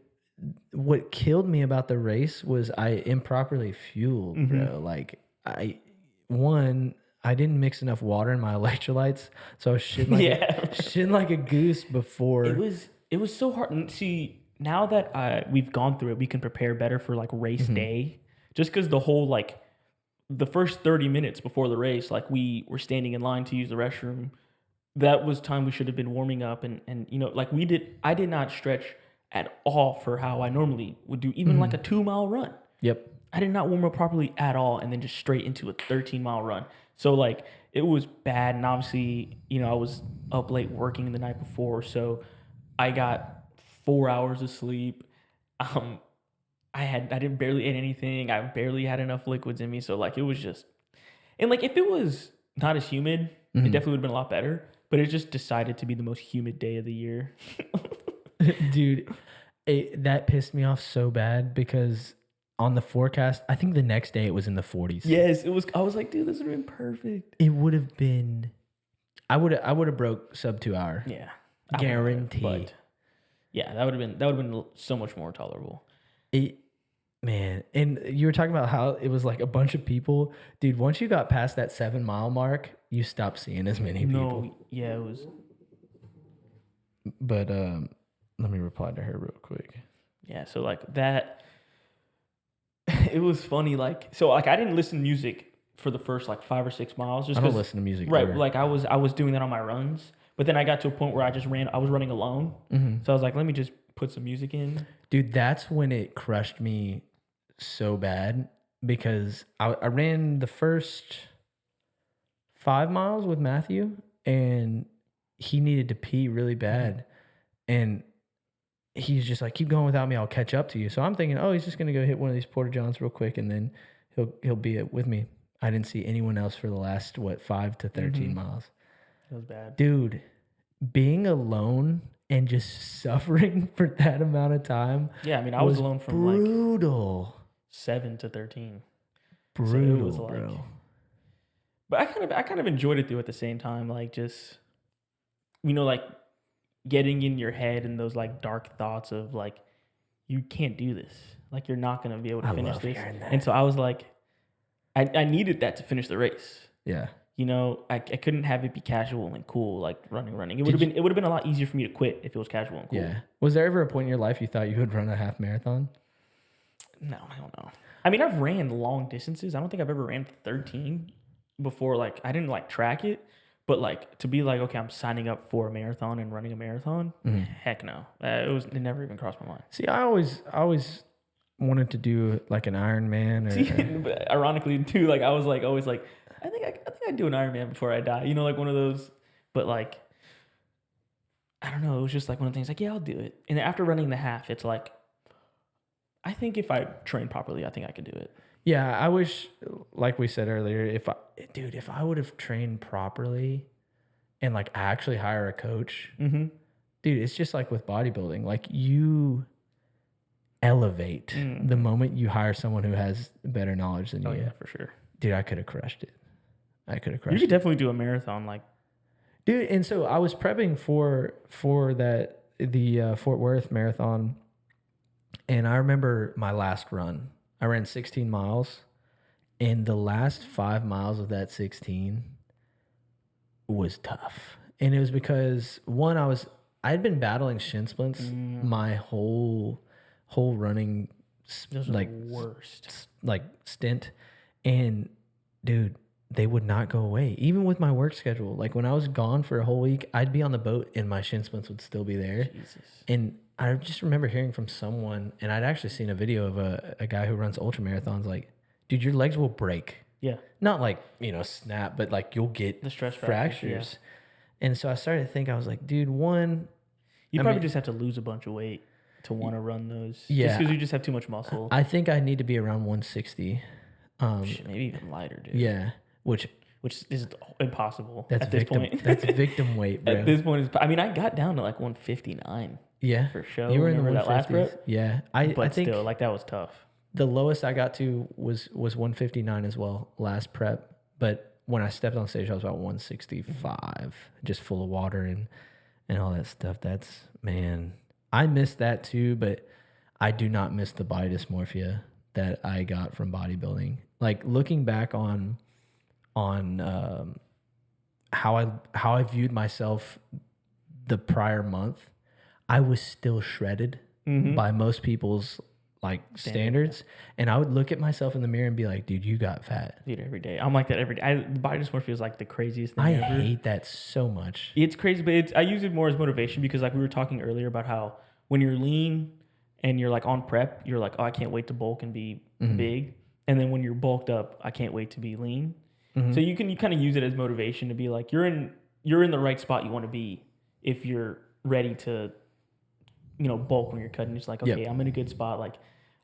what killed me about the race was I improperly fueled, bro. Like I didn't mix enough water in my electrolytes, so I was shitting like a goose before. It was so hard. See, now that we've gone through it, we can prepare better for like race day. Just because the whole like the first 30 minutes before the race, like we were standing in line to use the restroom. That was time we should have been warming up, and like I did not stretch at all for how I normally would do, even like a 2-mile run. Yep. I did not warm up properly at all, and then just straight into a 13-mile run. So like it was bad, and obviously I was up late working the night before, so I got 4 hours of sleep. I didn't barely ate anything. I barely had enough liquids in me, so like it was just, and like if it was not as humid, it definitely would have been a lot better. But it just decided to be the most humid day of the year. Dude, that pissed me off so bad because on the forecast, I think the next day it was in the 40s. Yes, it was. I was like, dude, this would have been perfect. It would have been. I would have broke sub 2 hour. Yeah, guarantee. But yeah, that would have been so much more tolerable. Man, and you were talking about how it was like a bunch of people. Dude, once you got past that 7-mile mark, you stopped seeing as many people. Yeah, it was. But let me reply to her real quick. Yeah, so like that, it was funny. Like, so like I didn't listen to music for the first like 5 or 6 miles. Just I don't listen to music. Right, ever. like I was doing that on my runs, but then I got to a point where I was running alone. So I was like, let me just put some music in. Dude, that's when it crushed me so bad because I ran the first 5 miles with Matthew and he needed to pee really bad. And he's just like, keep going without me. I'll catch up to you. So I'm thinking, oh, he's just going to go hit one of these Porta Johns real quick and then he'll be with me. I didn't see anyone else for the last, 5 to 13 miles. It was bad. Dude, being alone and just suffering for that amount of time. Yeah, I mean, I was alone from like brutal. 7 to 13. Brutal, So it was like, bro. but I kind of enjoyed it too at the same time, like just like getting in your head and those like dark thoughts of like you can't do this, like you're not gonna be able to finish this. And so I was like, I needed that to finish the race. Yeah. I couldn't have it be casual and cool, like running. It would have been a lot easier for me to quit if it was casual and cool. Yeah. Was there ever a point in your life you thought you would run a half marathon? No, I don't know. I mean, I've ran long distances. I don't think I've ever ran 13 before. Like, I didn't like track it, but like to be like, okay, I'm signing up for a marathon and running a marathon. Heck no. It never even crossed my mind. See, I always wanted to do like an Ironman. But ironically too, like I was like always like, I think I'd do an Ironman before I die. Like one of those. But like, I don't know. It was just like one of the things. Like, yeah, I'll do it. And after running the half, it's like, I think if I train properly, I think I could do it. Yeah, I wish, like we said earlier, if I would have trained properly, and like actually hire a coach, dude, it's just like with bodybuilding. Like you elevate the moment you hire someone who has better knowledge than you. Oh yeah, for sure. Dude, I could have crushed it. You could definitely do a marathon, like. Dude, and so I was prepping for the Fort Worth marathon, and I remember my last run. I ran 16 miles, and the last 5 miles of that 16 was tough. And it was because one, I'd been battling shin splints my whole running Those are the worst. Like stint, and dude, they would not go away. Even with my work schedule, like when I was gone for a whole week, I'd be on the boat and my shin splints would still be there. Jesus. And I just remember hearing from someone, and I'd actually seen a video of a guy who runs ultra marathons, like, dude, your legs will break. Yeah. Not like, snap, but like you'll get the stress fractures. Yeah. And so I started to think, I was like, dude, one, you probably just have to lose a bunch of weight to want to run those. Yeah. Just because you just have too much muscle. I think I need to be around 160. Maybe even lighter, dude. Yeah. Which is impossible at this point. That's victim weight, bro. At this point, I got down to like 159. Yeah. For sure. You were in the 150s. That last prep? Yeah. I think still, like, that was tough. The lowest I got to was 159 as well, last prep. But when I stepped on stage, I was about 165, just full of water and all that stuff. That's, man, I miss that too, but I do not miss the body dysmorphia that I got from bodybuilding. Like looking back on how I viewed myself the prior month, I was still shredded by most people's like standards, and I would look at myself in the mirror and be like, dude, you got fat. Dude, every day. I'm like that every day. Body dysmorphia is like the craziest thing ever. I hate that so much. It's crazy, but I use it more as motivation because like we were talking earlier about how when you're lean and you're like on prep, you're like, oh, I can't wait to bulk and be big. And then when you're bulked up, I can't wait to be lean. So you kind of use it as motivation to be like, you're in the right spot you want to be if you're ready to, bulk when you're cutting. It's like, okay, I'm in a good spot. Like,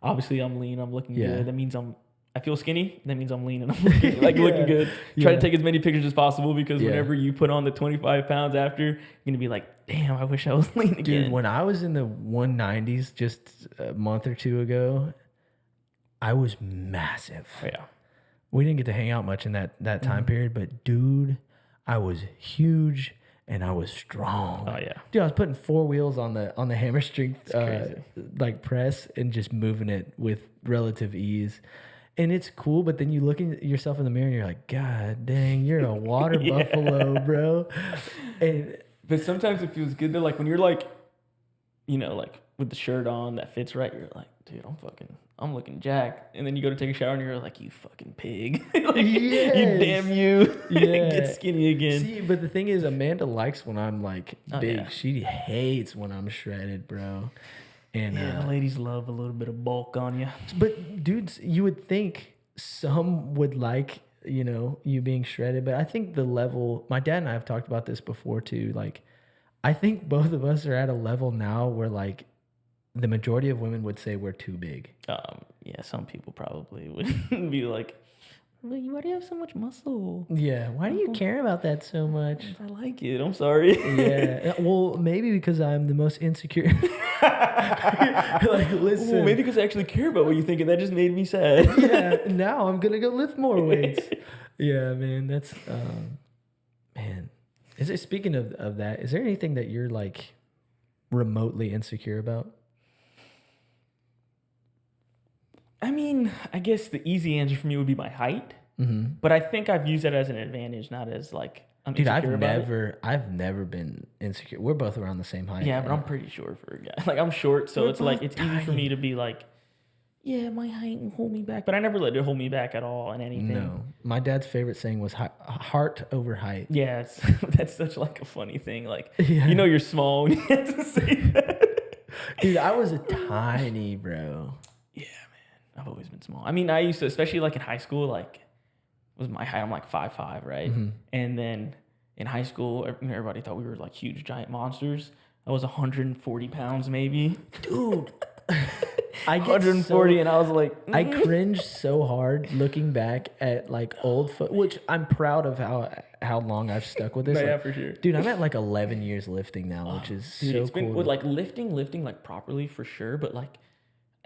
obviously I'm lean, I'm looking good. That means I feel skinny. That means I'm lean and I'm looking, looking good. Try to take as many pictures as possible because whenever you put on the 25 pounds after, you're going to be like, damn, I wish I was lean again. Dude, when I was in the 190s just a month or two ago, I was massive. Yeah. We didn't get to hang out much in that time period, but dude, I was huge and I was strong. Oh yeah. Dude, I was putting 4 wheels on the hammer strength like press and just moving it with relative ease. And it's cool, but then you look at yourself in the mirror and you're like, God dang, you're a water buffalo, bro. But sometimes it feels good though, like when you're like, like with the shirt on that fits right, you're like, dude, I'm looking jacked. And then you go to take a shower and you're like, you fucking pig. You damn you. Get skinny again. See, but the thing is, Amanda likes when I'm like big. Yeah. She hates when I'm shredded, bro. And the ladies love a little bit of bulk on you. But dudes, you would think some would like, you being shredded. But I think the level, my dad and I have talked about this before too. Like, I think both of us are at a level now where like, the majority of women would say we're too big. Yeah, some people probably would be like, Like, why do you have so much muscle? Yeah. Why do you care about that so much? I like it. I'm sorry. Yeah. Well, maybe because I'm the most insecure. Like, listen. Ooh, maybe because I actually care about what you think, and that just made me sad. Yeah. Now I'm gonna go lift more weights. Yeah, man. That's man. Is there, speaking of that, is there anything that you're like remotely insecure about? I mean, I guess the easy answer for me would be my height, Mm-hmm. but I think I've used that as an advantage, not as like I'm Dude, insecure about it. I've never been insecure. We're both around the same height. Yeah, but I'm pretty short for a guy. Like I'm short, so We're it's like both it's easy for me to be like, yeah, my height will hold me back, but I never let it hold me back at all in anything. No, my dad's favorite saying was heart over height. Yeah, that's such like a funny thing. Like Yeah. you know you're small when you have to say that. Dude, I was a tiny bro. Yeah, man, I've always been small. I mean, I used to, especially like in high school, like was my height. I'm like 5'5", right? Mm-hmm. And then in high school, everybody thought we were like huge giant monsters. I was 140 pounds maybe. Dude, I get 140, and I was like, I cringe so hard looking back at like old which I'm proud of how long I've stuck with this. No, Like, yeah, for sure. dude, I'm at like 11 years lifting now, which is Dude, so it's been cool. with like lifting like properly for sure, but like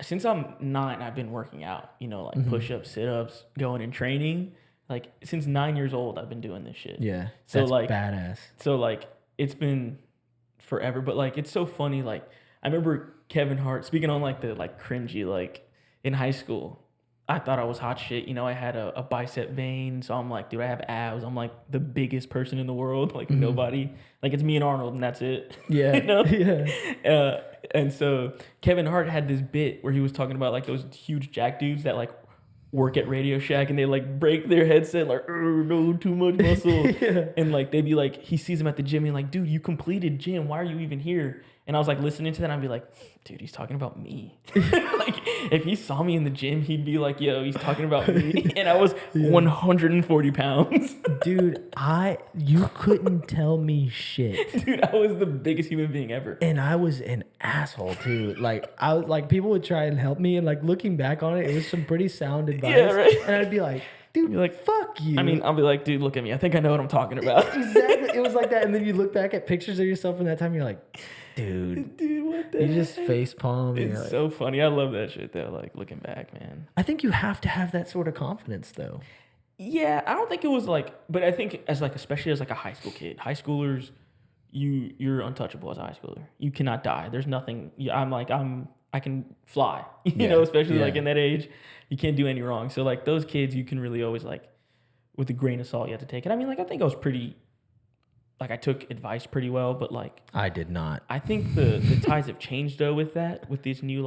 since I'm 9, I've been working out, you know, like push-ups, sit-ups, going and training. Like since 9 years old, I've been doing this shit. Yeah, So that's like badass. So like it's been forever, but like it's so funny. Like I remember Kevin Hart speaking on like the like cringy, like in high school. I thought I was hot shit. You know, I had a bicep vein, so I'm like, dude, I have abs. I'm like the biggest person in the world. Like nobody, like it's me and Arnold, and that's it. Yeah, You know? yeah. And so Kevin Hart had this bit where he was talking about like those huge jack dudes that like work at Radio Shack and they like break their headset like, no, too much muscle. Yeah. And like they'd be like, he sees him at the gym and like, dude, you completed gym. Why are you even here? And I was like listening to that, and I'd be like, dude, he's talking about me. Like if he saw me in the gym, he'd be like, yo, he's talking about me. And I was 140 pounds. Dude, you couldn't tell me shit. Dude, I was the biggest human being ever. And I was an asshole too. Like I was like, people would try and help me, and like looking back on it, it was some pretty sound advice. Yeah, right. And I'd be like, dude, You're like, fuck you. I mean, I'll be like, dude, look at me. I think I know what I'm talking about. Exactly. It was like that. And then you look back at pictures of yourself in that time, you're like, dude, Dude, what the you just heck? face palm. It's Like, so funny. I love that shit though. Like looking back, man. I think you have to have that sort of confidence though. Yeah, I don't think it was like, but I think as like, especially as like a high school kid, high schoolers, you're untouchable as a high schooler. You cannot die. There's nothing. I can fly. You know, especially like in that age, you can't do any wrong. So like those kids, you can really always like, with a grain of salt, you have to take it. I mean, like I think I was pretty. Like I took advice pretty well, but like I did not. I think the tides have changed though with that, with these new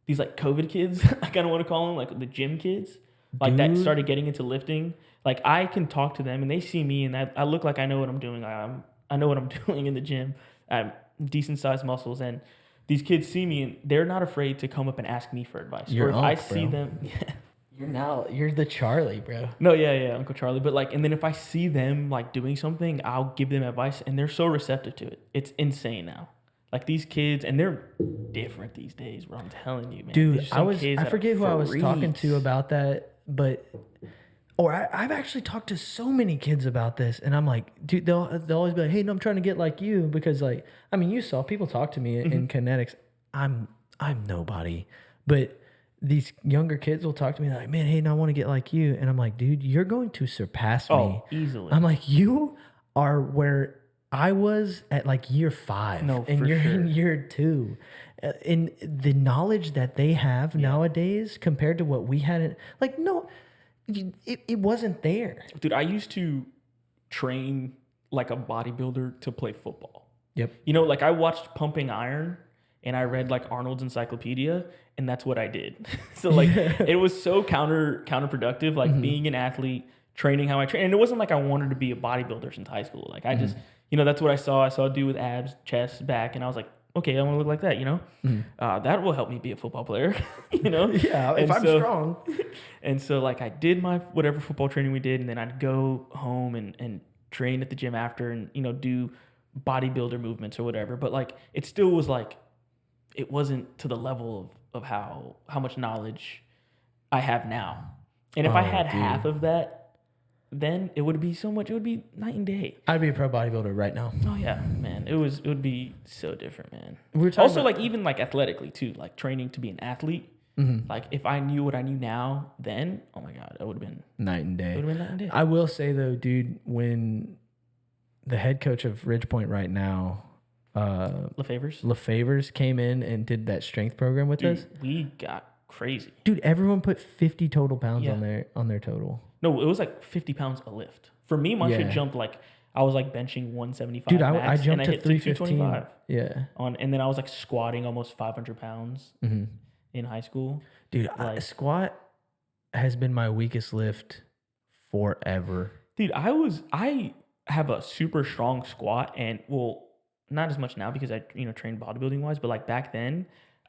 these COVID kids, I kind of want to call them like the gym kids, like that started getting into lifting. Like I can talk to them and they see me and I look like I know what I'm doing. I know what I'm doing in the gym. I have decent sized muscles and these kids see me and they're not afraid to come up and ask me for advice. You're or if I see bro. them, You're the Charlie, bro. No, yeah, Uncle Charlie. But like, and then if I see them like doing something, I'll give them advice, and they're so receptive to it. It's insane now. Like these kids, and they're different these days, bro. I'm telling you, man. Dude, There's some kids I that forget are who I was talking freaks. to about that, but I've actually talked to so many kids about this, and I'm like, dude, they'll always be like, hey, no, I'm trying to get like you, because like, I mean, you saw people talk to me in kinetics. I'm nobody, but these younger kids will talk to me like, man, hey, no, I want to get like you, and I'm like, dude, you're going to surpass me. Oh, easily. I'm like, you are where I was at like year 5, No, and for you're sure. in year 2. And the knowledge that they have nowadays compared to what we had, like, no, it wasn't there. Dude, I used to train like a bodybuilder to play football. Yep. You know, like I watched Pumping Iron and I read like Arnold's encyclopedia and that's what I did. So like it was so counterproductive, like being an athlete, training how I train. And it wasn't like I wanted to be a bodybuilder since high school. Like I just, you know, that's what I saw. I saw a dude with abs, chest, back, and I was like, okay, I want to look like that, you know? That will help me be a football player, you know? Yeah, if And I'm strong. And so like I did my whatever football training we did, and then I'd go home and train at the gym after and, you know, do bodybuilder movements or whatever. But like it still was like, it wasn't to the level of how much knowledge I have now. And if I Oh, had dude. half of that, then it would be so much. It would be night and day. I'd be a pro bodybuilder right now. Oh yeah, man. It would be so different, man. We were talking Also, about, like even like athletically too, like training to be an athlete. Like if I knew what I knew now, then oh my god, it would have been night and day. It would have been night and day. I will say though, dude, when the head coach of Ridgepoint right now, LaFavors came in and did that strength program with us. We got crazy. Dude, everyone put 50 total pounds Yeah. on their total. No, it was like 50 pounds a lift. For me, my shit Yeah. jumped like I was like benching 175. Dude, I max, jumped and to hit 315. 225 Yeah. and then I was like squatting almost 500 pounds in high school. Dude, Like- squat has been my weakest lift forever. Dude, I have a super strong squat, and well, not as much now because I trained bodybuilding wise, but like back then,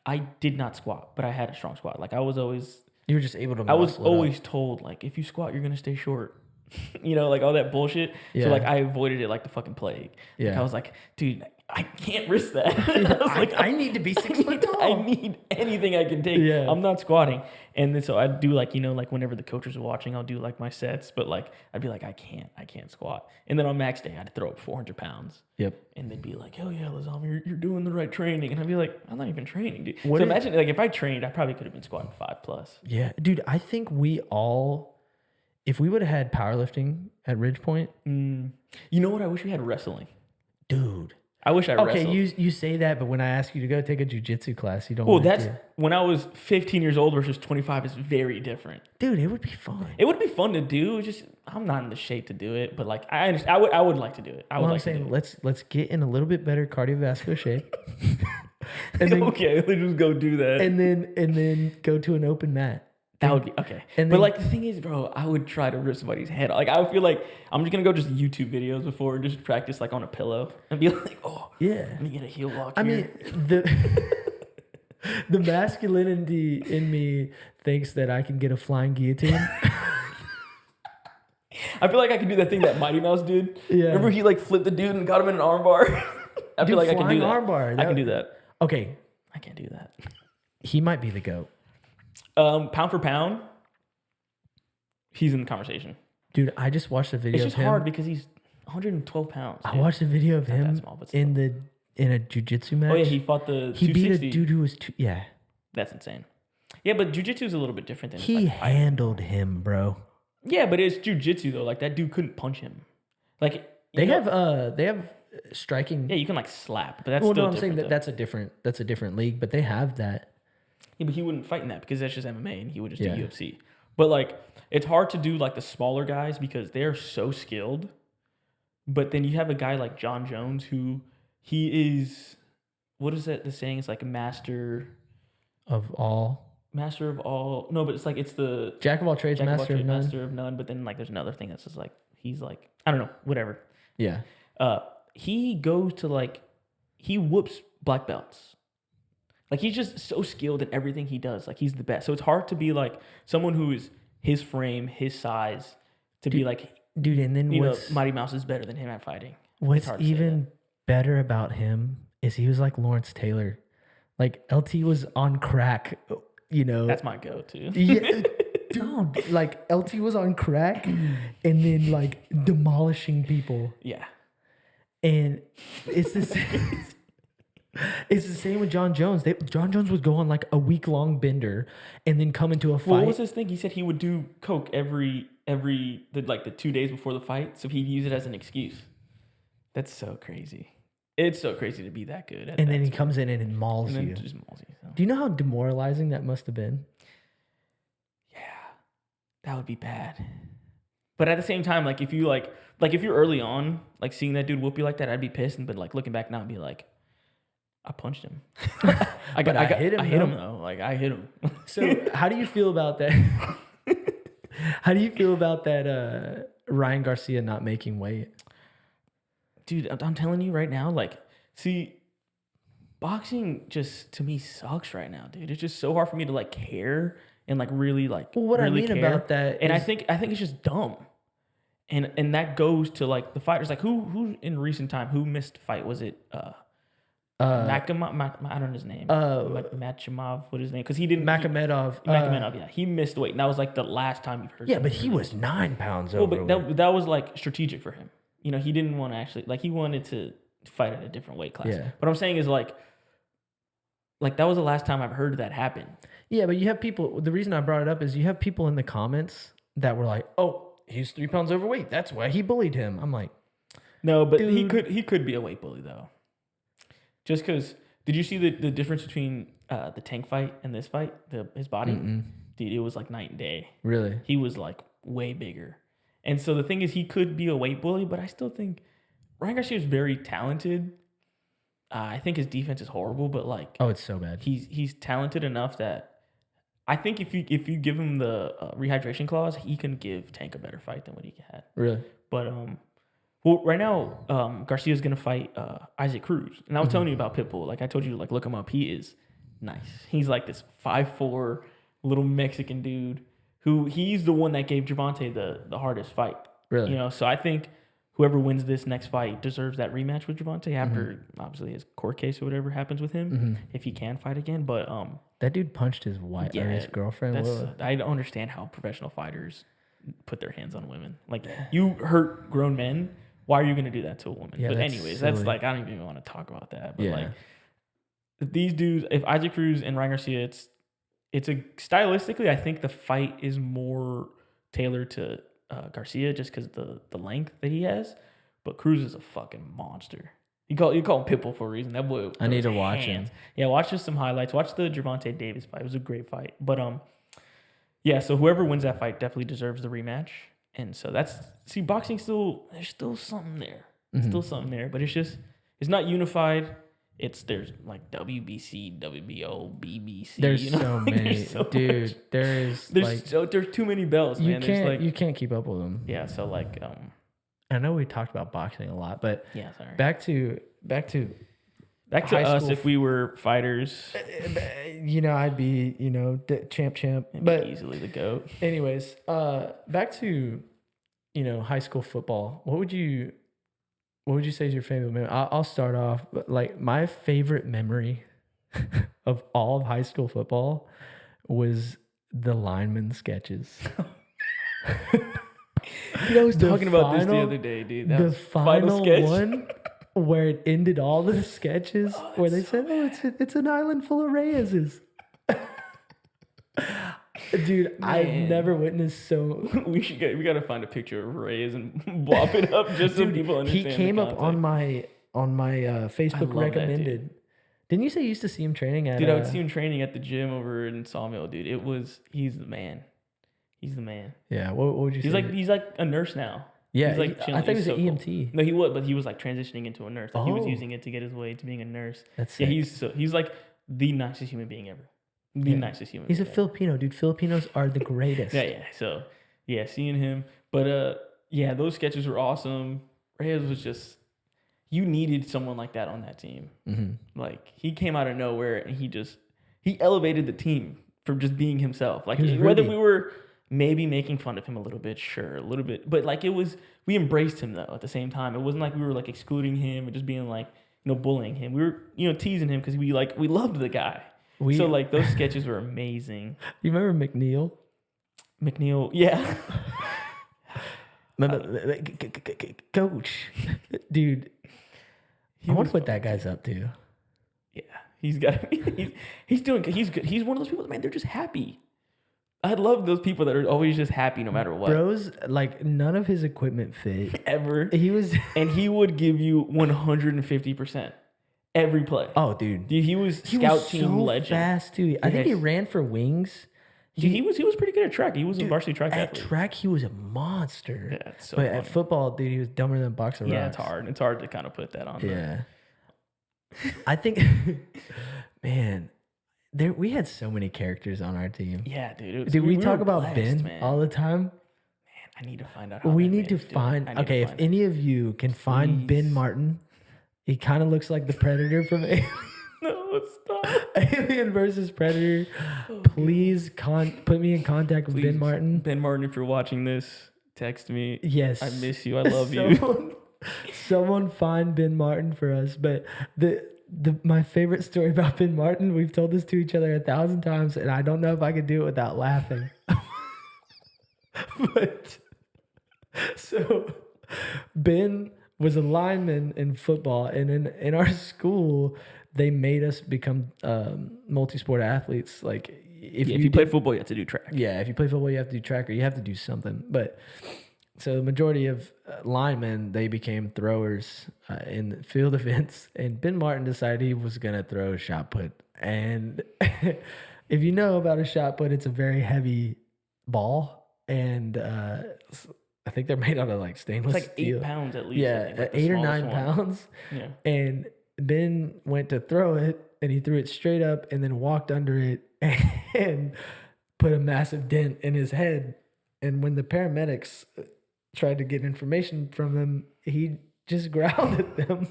I did not squat, but I had a strong squat. Like I was always You were just able to I was muscle it up. always told like if you squat, you're gonna stay short. Like all that bullshit. Yeah. So like I avoided it like the fucking plague. Like Yeah. I was like, dude, I can't risk that. I was like, I need to be 6 foot tall. I need anything I can take. Yeah. I'm not squatting. And then so I'd do like, like whenever the coaches are watching, I'll do like my sets, but like I'd be like, I can't squat. And then on max day, I'd throw up 400 pounds. Yep. And they'd be like, hell yeah, Lazam, you're doing the right training. And I'd be like, I'm not even training, dude. What so is- imagine like if I trained, I probably could have been squatting 5+. Yeah. Dude, I think we all, if we would have had powerlifting at Ridgepoint, You know what? I wish we had wrestling. dude. I wish I Okay, wrestled. you say that, but when I ask you to go take a jujitsu class, you don't Well, want that's to. when I was 15 years old versus 25 is very different. Dude, it would be fun. It would be fun to do. It's just I'm not in the shape to do it, but like I understand, I would like to do it. I would Well, I'm like to saying do it. let's get in a little bit better cardiovascular shape. and then Okay, let's just go do that. and then go to an open mat. That would be okay. And But then- like the thing is, bro, I would try to rip somebody's head off. Like I would feel like I'm just gonna go just YouTube videos before and just practice like on a pillow and be like, oh, Yeah. let me get a heel lock I here. mean, the masculinity in me thinks that I can get a flying guillotine. I feel like I could do that thing that Mighty Mouse did. Yeah. Remember he like flipped the dude and got him in an armbar? I Dude, feel like I can flying do that. armbar, I can do that. Okay, I can't do that. he might be the GOAT. Pound for pound, he's in the conversation. Dude, I just watched a video It's of just him. hard because he's 112 pounds. I dude. watched a video of Not that him small, but in a jiu-jitsu match. Oh yeah, he fought the He beat 260. a dude who was yeah. That's insane. Yeah, but jujitsu is a little bit different than He like, fighting. handled him, bro. Yeah, but it's jujitsu though. Like that dude couldn't punch him. Like They you know- have striking. Yeah, you can like slap, but that's well, still no, I'm saying different, that though. that's a different league, but they have that. Yeah, but he wouldn't fight in that because that's just MMA, and he would just Yeah. do UFC. But like, it's hard to do like the smaller guys because they're so skilled. But then you have a guy like John Jones who he is. What is that? The saying is like a master Of all, of all. No, but it's like it's the jack of all trades, jack of all master of trades, none. master of none. But then like there's another thing that's just like he's like I don't know, whatever. Yeah, He goes to like he whoops black belts. Like he's just so skilled in everything he does. Like he's the best. So it's hard to be like someone who is his frame, his size, to be like dude. And then you know, what's Mighty Mouse is better than him at fighting. what's hard to say even better about him is he was like Lawrence Taylor. Like LT was on crack, you know. That's my go-to. Yeah, dude. Like LT was on crack, and then like demolishing people. Yeah. And it's the same. It's the same with John Jones. John Jones would go on like a week-long bender and then come into a fight. What was his thing? He said he would do coke every the 2 days before the fight, so he'd use it as an excuse. That's so crazy. It's so crazy to be that good. At and that then he sport. comes in and mauls And then you. just mauls you. So. Do you know how demoralizing that must have been? Yeah, that would be bad. But at the same time, like if you're early on, like seeing that dude whoop you like that, I'd be pissed. But like looking back now, I'd be like, I punched him. I hit him though. Like I hit him. So how do you feel about that? How do you feel about that Ryan Garcia not making weight? Dude, I'm telling you right now, like, see, boxing just to me sucks right now, dude. It's just so hard for me to like care and like really like. Well, what really I mean care. about that and I is- think it's just dumb, and that goes to like the fighters. Like who in recent time who missed a fight? Was it I don't know his name. Machimov, what is his name? Because he didn't. Makhmedov. Makhmedov, yeah. He missed weight. And that was like the last time you've heard. Yeah, but he was 9 pounds well, over. But that was like strategic for him. You know, he didn't want to actually, like, he wanted to fight at a different weight class. Yeah. What I'm saying is like that was the last time I've heard that happen. Yeah, but you have people, the reason I brought it up is you have people in the comments that were like, oh, he's 3 pounds overweight. That's why he bullied him. I'm like, no, but dude. he could be a weight bully though. Just because, did you see the difference between the Tank fight and this fight? His body? Mm-mm. Dude, it was like night and day. Really? He was like way bigger. And so the thing is, he could be a weight bully, but I still think Ryan Garcia is very talented. I think his defense is horrible, but like, oh, it's so bad. He's talented enough that I think if you give him the rehydration clause, he can give Tank a better fight than what he had. Really? But well, right now Garcia's gonna fight Isaac Cruz, and I was telling you about Pitbull. Like I told you, like look him up. He is nice. He's like this 5'4" little Mexican dude who he's the one that gave Gervonta the hardest fight. Really? You know, so I think whoever wins this next fight deserves that rematch with Gervonta after obviously his court case or whatever happens with him, if he can fight again. But that dude punched his wife or his girlfriend. I don't understand how professional fighters put their hands on women. Like you hurt grown men, why are you going to do that to a woman? Yeah, but that's anyways, silly. that's like I don't even want to talk about that. But like these dudes, if Isaac Cruz and Ryan Garcia, it's a stylistically, I think the fight is more tailored to Garcia just because the length that he has. But Cruz is a fucking monster. You call him Pitbull for a reason. That boy. I need to watch him. Yeah, watch just some highlights. Watch the Gervonta Davis fight. It was a great fight. But yeah. So whoever wins that fight definitely deserves the rematch. And so boxing there's still something there. Still something there. But it's not unified. There's like WBC, WBO, BBC. There's so many, dude. There's too many belts, man. You can't keep up with them. Yeah. So like, I know we talked about boxing a lot, but yeah, sorry. Back to us if we were fighters. You know, I'd be champ, but easily the GOAT. Anyways, back to high school football. What would you say is your favorite memory? I'll start off. But like my favorite memory of all of high school football was the lineman sketches. Dude, I was talking about this the other day, dude. That the final one where it ended all the sketches where they said, it's an island full of Reyes's. Dude, man. I've never witnessed so. we gotta find a picture of Reyes and blop it up just so people understand. He came up on my Facebook recommended. Didn't you say you used to see him training at? Dude, I would see him training at the gym over in Sawmill, dude. He's the man. He's the man. Yeah. What would you say? He's like a nurse now. Yeah. He's like I think he was an EMT. Cool. No, he was, but he was like transitioning into a nurse. Like he was using it to get his way to being a nurse. That's sick. He's like the nicest human being ever. Nicest human. He's a Filipino, dude. Filipinos are the greatest. Yeah. So yeah, seeing him. But yeah, those sketches were awesome. Reyes was just, you needed someone like that on that team. Mm-hmm. Like he came out of nowhere and he elevated the team from just being himself. Like whether we were maybe making fun of him a little bit, sure, a little bit, but like we embraced him though at the same time. It wasn't like we were like excluding him and just being like, bullying him. We were, teasing him because we loved the guy. So like those sketches were amazing. You remember McNeil? McNeil, yeah. Coach, dude. I wonder what that guy's up to. Yeah, he's doing good. He's good. He's one of those people, man. They're just happy. I love those people that are always just happy no matter what. Bros, like none of his equipment fit ever. And he would give you 150%. Every play. Oh, dude. He was scout team legend. Fast too. I think he ran for wings. Dude, he was pretty good at track. He was a varsity track athlete. At track, he was a monster. Yeah, it's so but funny. at football, dude, he was dumber than a box of rocks. Yeah, it's hard. It's hard to kind of put that on. Yeah. I think, man, we had so many characters on our team. Yeah, dude. Did we talk about Ben all the time? Man, I need to find out. We need to find. Okay, if any of you can find Ben Martin. He kind of looks like the Predator from Alien. No, stop. Alien versus Predator. Please put me in contact with Ben Martin. Ben Martin, if you're watching this, text me. Yes. I miss you. I love you. Someone find Ben Martin for us. But my favorite story about Ben Martin, we've told this to each other 1,000 times, and I don't know if I could do it without laughing. But so Ben was a lineman in football, and in our school, they made us become multi-sport athletes. Like if you play football, you have to do track. Yeah, if you play football, you have to do track, or you have to do something. But so the majority of linemen, they became throwers in field events, and Ben Martin decided he was gonna throw a shot put. And if you know about a shot put, it's a very heavy ball, and I think they're made out of like stainless It's like steel. 8 pounds at least. Yeah, like 8 or 9 pounds. Yeah. And Ben went to throw it, and he threw it straight up, and then walked under it and put a massive dent in his head. And when the paramedics tried to get information from him, he just growled at them.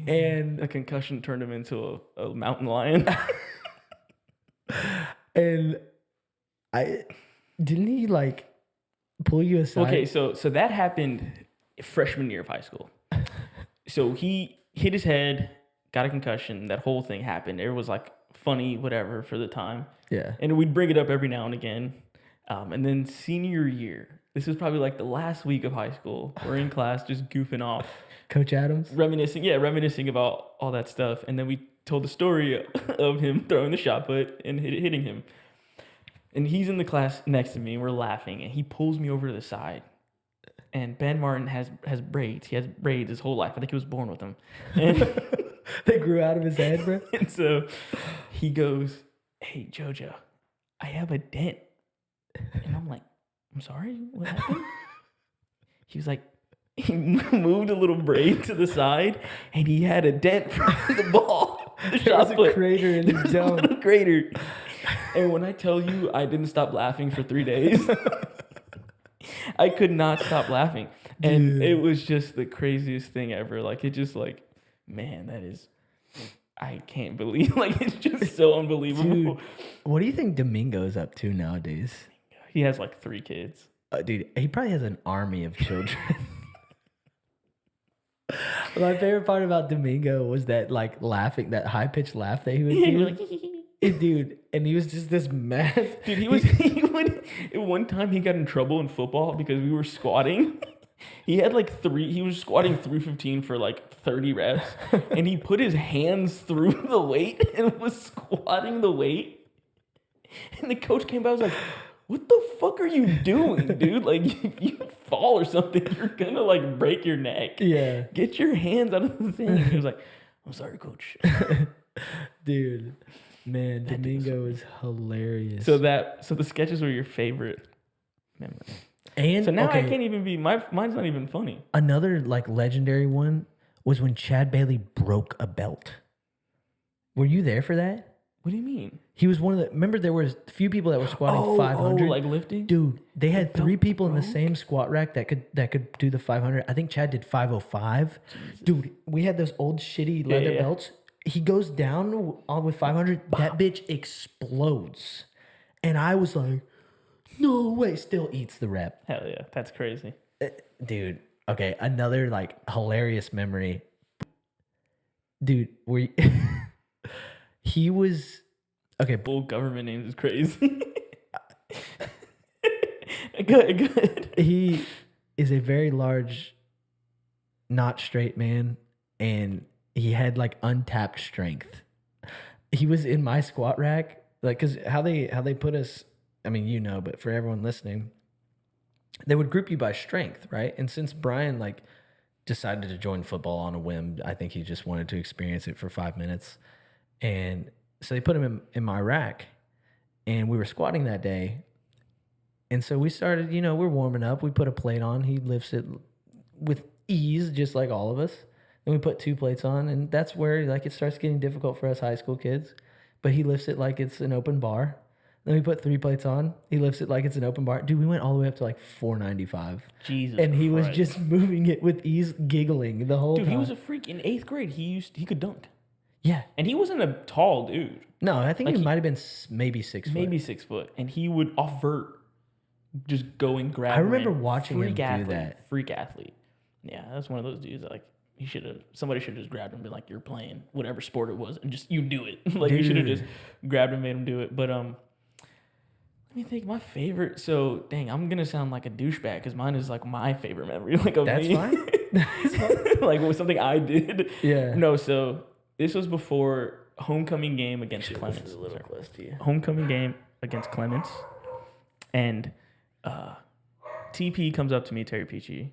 And a concussion turned him into a mountain lion. And didn't he like pull you aside? Okay, so that happened freshman year of high school. So he hit his head, got a concussion. That whole thing happened. It was like funny, whatever, for the time. Yeah. And we'd bring it up every now and again. And then senior year, this was probably like the last week of high school. We're in class just goofing off. Coach Adams? Reminiscing about all that stuff. And then we told the story of him throwing the shot put and hitting him. And he's in the class next to me, and we're laughing. And he pulls me over to the side. And Ben Martin has braids. He has braids his whole life. I think he was born with them. And they grew out of his head, bro. And so he goes, "Hey, Jojo, I have a dent." And I'm like, "I'm sorry, what happened?" He was like, he moved a little braid to the side, and he had a dent from the ball. There was a crater in his dome. A little crater. And when I tell you, I didn't stop laughing for 3 days. I could not stop laughing. And Dude. It was just the craziest thing ever. Like, it just like, man, that is, I can't believe, like, it's just so unbelievable. Dude, what do you think Domingo's up to nowadays? He has like 3 kids. Dude, he probably has an army of children. My favorite part about Domingo was that like laughing, that high pitched laugh that he was doing. Dude, and he was just this mad. Dude, he would, one time he got in trouble in football because we were squatting. He had like he was squatting 315 for like 30 reps, and he put his hands through the weight and was squatting the weight. And the coach came by, was like, "What the fuck are you doing, dude? Like, if you fall or something, you're gonna like break your neck. Yeah. Get your hands out of the thing." He was like, "I'm sorry, coach." Dude, man, Domingo is hilarious. So the sketches were your favorite memory. And so now okay, I can't even be, mine's not even funny. another like legendary one was when Chad Bailey broke a belt. Were you there for that? What do you mean? He was one of the. Remember, there was a few people that were squatting 500. like lifting. Dude, they had 3 people in the broke? same squat rack that could do the 500. I think Chad did 505. Jesus. Dude, we had those old shitty leather belts. He goes down on with 500. Wow. That bitch explodes, and I was like, "No way!" Still eats the rep. Hell yeah, that's crazy, dude. Okay, another like hilarious memory. Dude, he was okay. Full government names is crazy. Good. He is a very large, not straight man, and he had like untapped strength. He was in my squat rack, like, cause how they put us. I mean, you know, but for everyone listening, they would group you by strength, right? And since Brian like decided to join football on a whim, I think he just wanted to experience it for 5 minutes, and so they put him in my rack, and we were squatting that day. And so we started, you know, we're warming up. We put a plate on. He lifts it with ease, just like all of us. And we put 2 plates on, and that's where like it starts getting difficult for us high school kids. But he lifts it like it's an open bar. Then we put 3 plates on. He lifts it like it's an open bar. Dude, we went all the way up to like 495. Jesus. And he Christ. was just moving it with ease, giggling the whole time. Dude, he was a freak. In 8th grade, he could dunk. Yeah. And he wasn't a tall dude. No, I think he might have been maybe 6 foot. Maybe 6 foot. And he would off-vert just go and grab. I remember watching him do that. Freak athlete. Yeah, that's one of those dudes that like somebody should have just grabbed him and been like, you're playing whatever sport it was, and just you do it. Like you should have just grabbed him and made him do it. But let me think. My favorite. So dang, I'm gonna sound like a douchebag because mine is like my favorite memory. Like of That's me. fine. That's fine. Like it was something I did. Yeah. No, so this was before homecoming game against This Clements. is a little close to you. Homecoming game against Clements, and TP comes up to me, Terry Peachy,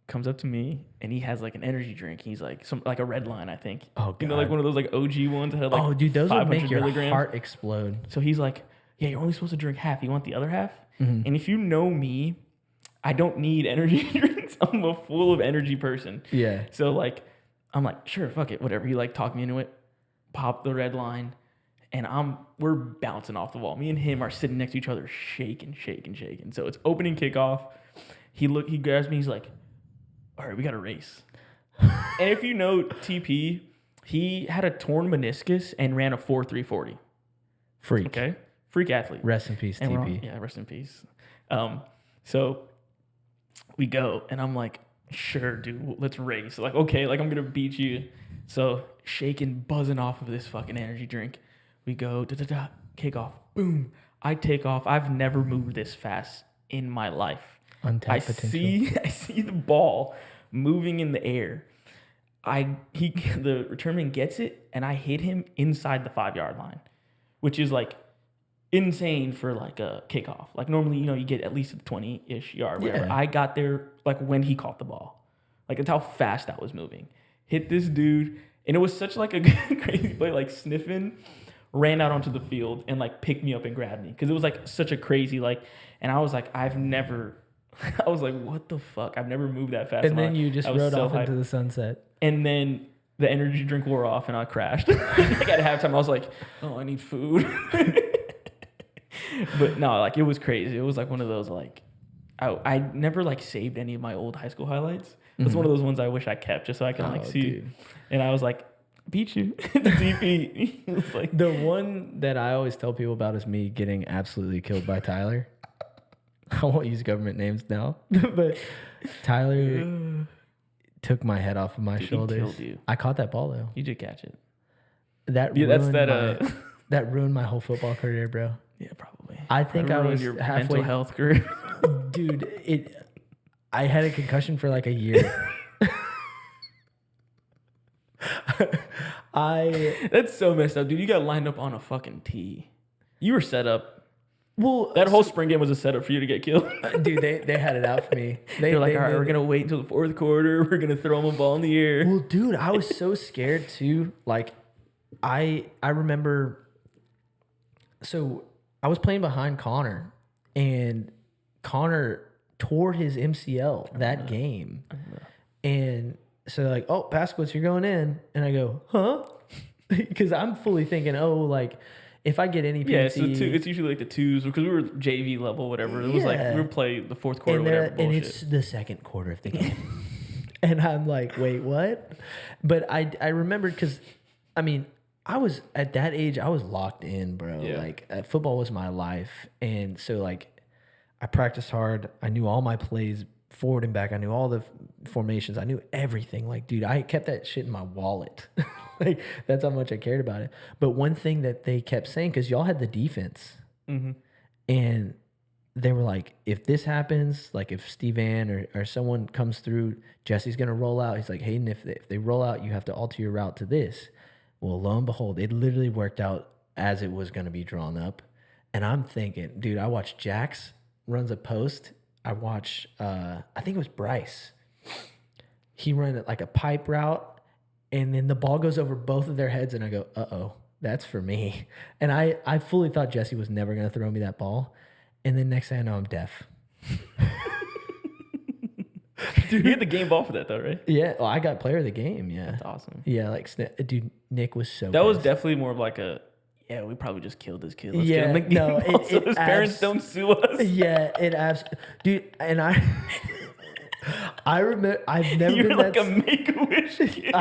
comes up to me, and he has like an energy drink. He's like like a Red Line, I think. Oh God. You know, like one of those like OG ones that had like oh dude, those would make your milligrams. heart explode. So he's like, yeah, you're only supposed to drink half. You want the other half? And if you know me, I don't need energy drinks. I'm a full of energy person. Yeah. So like, I'm like, sure, fuck it, whatever. He like talked me into it. Pop the Red Line, and we're bouncing off the wall. Me and him are sitting next to each other, shaking. So it's opening kickoff. He grabs me. He's like, all right, we got to race. And if you know TP, he had a torn meniscus and ran a 4.340. Freak. Okay, freak athlete. Rest in peace, TP. Yeah, rest in peace. So we go, and I'm like, sure, dude, let's race. Like, okay, like I'm gonna beat you. So shaking, buzzing off of this fucking energy drink. We go, kick off, boom. I take off. I've never moved this fast in my life. Untapped potential. I see the ball moving in the air. The returnman gets it, and I hit him inside the 5-yard line, which is like insane for like a kickoff. Like normally, you get at least a 20-ish yard. Whatever. Yeah. I got there like when he caught the ball. Like that's how fast I was moving. Hit this dude, and it was such like a crazy play. Like sniffing, ran out onto the field and like picked me up and grabbed me because it was like such a crazy like. And I was like, I was like, what the fuck? I've never moved that fast. And then you just rode off into the sunset. And then the energy drink wore off and I crashed. Like at halftime, I was like, oh, I need food. But no, like it was crazy. It was like one of those like, I never like saved any of my old high school highlights. It's one of those ones I wish I kept just so I can like see. Dude. And I was like, beat you. The DP. It was like the one that I always tell people about is me getting absolutely killed by Tyler. I won't use government names now, but Tyler took my head off of my shoulders. He killed you. I caught that ball though. You did catch it. That ruined my whole football career, bro. Yeah, probably. I think I was your halfway. mental health career. Dude, I had a concussion for like a year. That's so messed up, dude. You got lined up on a fucking tee. You were set up. Well, that whole spring game was a setup for you to get killed. Dude, they had it out for me. They're like, all right, we're gonna wait until the fourth quarter. We're gonna throw him a ball in the air. Well, dude, I was so scared too. Like, I remember. So I was playing behind Connor, and Connor tore his MCL that game, and so they're like, oh, Paszkiewicz, you're going in, and I go, huh? Because I'm fully thinking, oh, like. If I get any PT, yeah, so it's usually like the twos because we were JV level, whatever. It was like we were playing the fourth quarter, whatever. And it's the second quarter of the game, and I'm like, wait, what? But I remembered because, I mean, I was at that age, I was locked in, bro. Yeah. Like football was my life, and so like I practiced hard. I knew all my plays forward and back. I knew all the formations. I knew everything. Like, dude, I kept that shit in my wallet. Like, that's how much I cared about it. But one thing that they kept saying, because y'all had the defense, and they were like, if this happens, like if Steve Ann or someone comes through, Jesse's going to roll out. He's like, Hayden, if they roll out, you have to alter your route to this. Well, lo and behold, it literally worked out as it was going to be drawn up. And I'm thinking, dude, I watched Jax runs a post. I watched, I think it was Bryce. He ran it like a pipe route. And then the ball goes over both of their heads, and I go, uh-oh, that's for me. And I fully thought Jesse was never going to throw me that ball. And then next thing I know, I'm deaf. Dude, you had the game ball for that, though, right? Yeah, well, I got player of the game, yeah. That's awesome. Yeah, like, dude, Nick was so That was definitely more of like a, yeah, we probably just killed this kid. Let's yeah, get him the game ball so his parents don't sue us. Yeah, dude, and I remember I've never You're been like that a Make-A-Wish kid.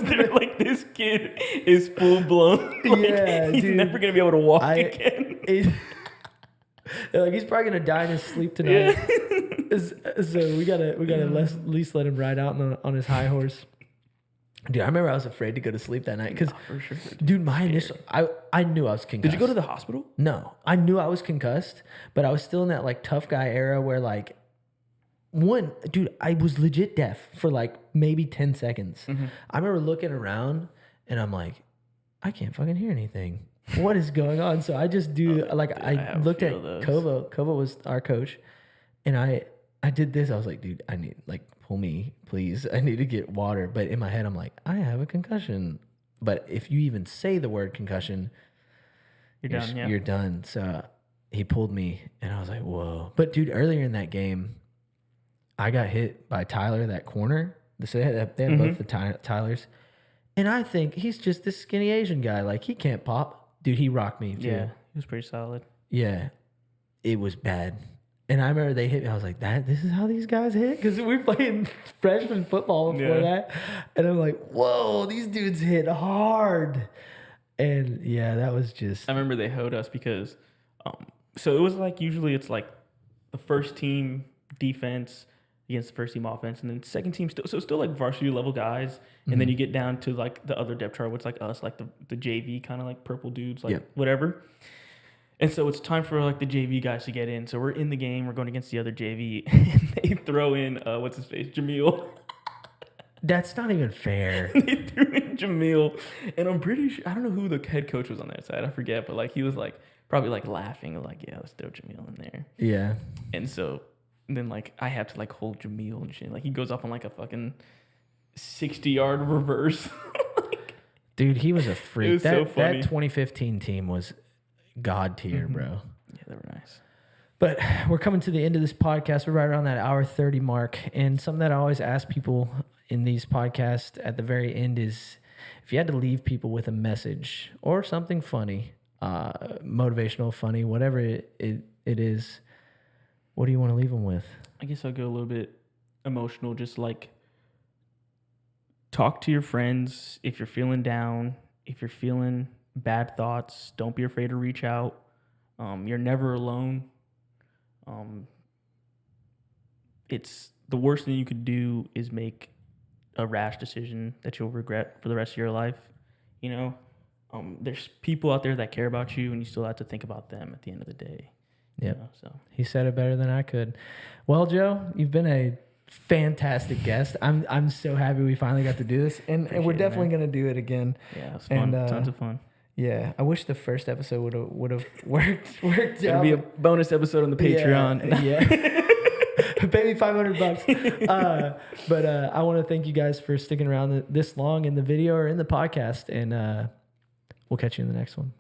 They're like, this kid is full blown. Like, yeah, he's dude, never gonna be able to walk again. They're like, he's probably gonna die in his sleep tonight. Yeah. So we gotta at least let him ride out on his high horse. Dude, I remember I was afraid to go to sleep that night because, For sure. dude, my initial, I knew I was concussed. Did you go to the hospital? No, I knew I was concussed, but I was still in that like tough guy era where like, dude, I was legit deaf for like maybe 10 seconds. I remember looking around and I'm like, I can't fucking hear anything. What is going on? So I just do I looked at Kovo. Kovo was our coach, and I did this. I was like, dude, I need pull me, please. I need to get water. But in my head, I'm like, I have a concussion. But if you even say the word concussion, you're done. Yeah. You're done. So he pulled me, and I was like, whoa. But dude, earlier in that game, I got hit by Tyler, that corner. So they had both the Tylers. And I think he's just this skinny Asian guy. Like, he can't pop. Dude, he rocked me, too. Yeah, he was pretty solid. Yeah. It was bad. And I remember they hit me. I was like, this is how these guys hit? Because we played freshman football before that. And I'm like, whoa, these dudes hit hard. And, yeah, that was just... I remember they hoed us because... so it was like, usually it's like the first team defense against the first team offense, and then second team still like varsity level guys, and then you get down to like the other depth chart, which like us, like the JV kind of like purple dudes, like whatever. And so it's time for like the JV guys to get in. So we're in the game, we're going against the other JV, and they throw in what's his face, Jamil. That's not even fair. They threw in Jamil, and I'm pretty sure, I don't know who the head coach was on that side, I forget, but like he was like probably like laughing, like, yeah, let's throw Jamil in there. Yeah. And so then like I have to like hold Jamil and shit. Like he goes off on like a fucking 60-yard reverse. Dude, he was a freak. It was so funny. That 2015 team was god tier, bro. Yeah, they were nice. But we're coming to the end of this podcast. We're right around that hour 30 mark. And something that I always ask people in these podcasts at the very end is if you had to leave people with a message or something funny, motivational, funny, whatever it is, what do you want to leave them with? I guess I'll go a little bit emotional. Just like talk to your friends if you're feeling down, if you're feeling bad thoughts. Don't be afraid to reach out. You're never alone. It's the worst thing you could do is make a rash decision that you'll regret for the rest of your life. You know, there's people out there that care about you, and you still have to think about them at the end of the day. Yep. You know, so he said it better than I could. Well, Joe, you've been a fantastic guest. I'm so happy we finally got to do this, and we're definitely going to do it again. Yeah, it was fun. And, tons of fun. Yeah, I wish the first episode would have worked out. It'll be a bonus episode on the Patreon. Yeah. Pay me $500. But I want to thank you guys for sticking around this long in the video or in the podcast, and we'll catch you in the next one.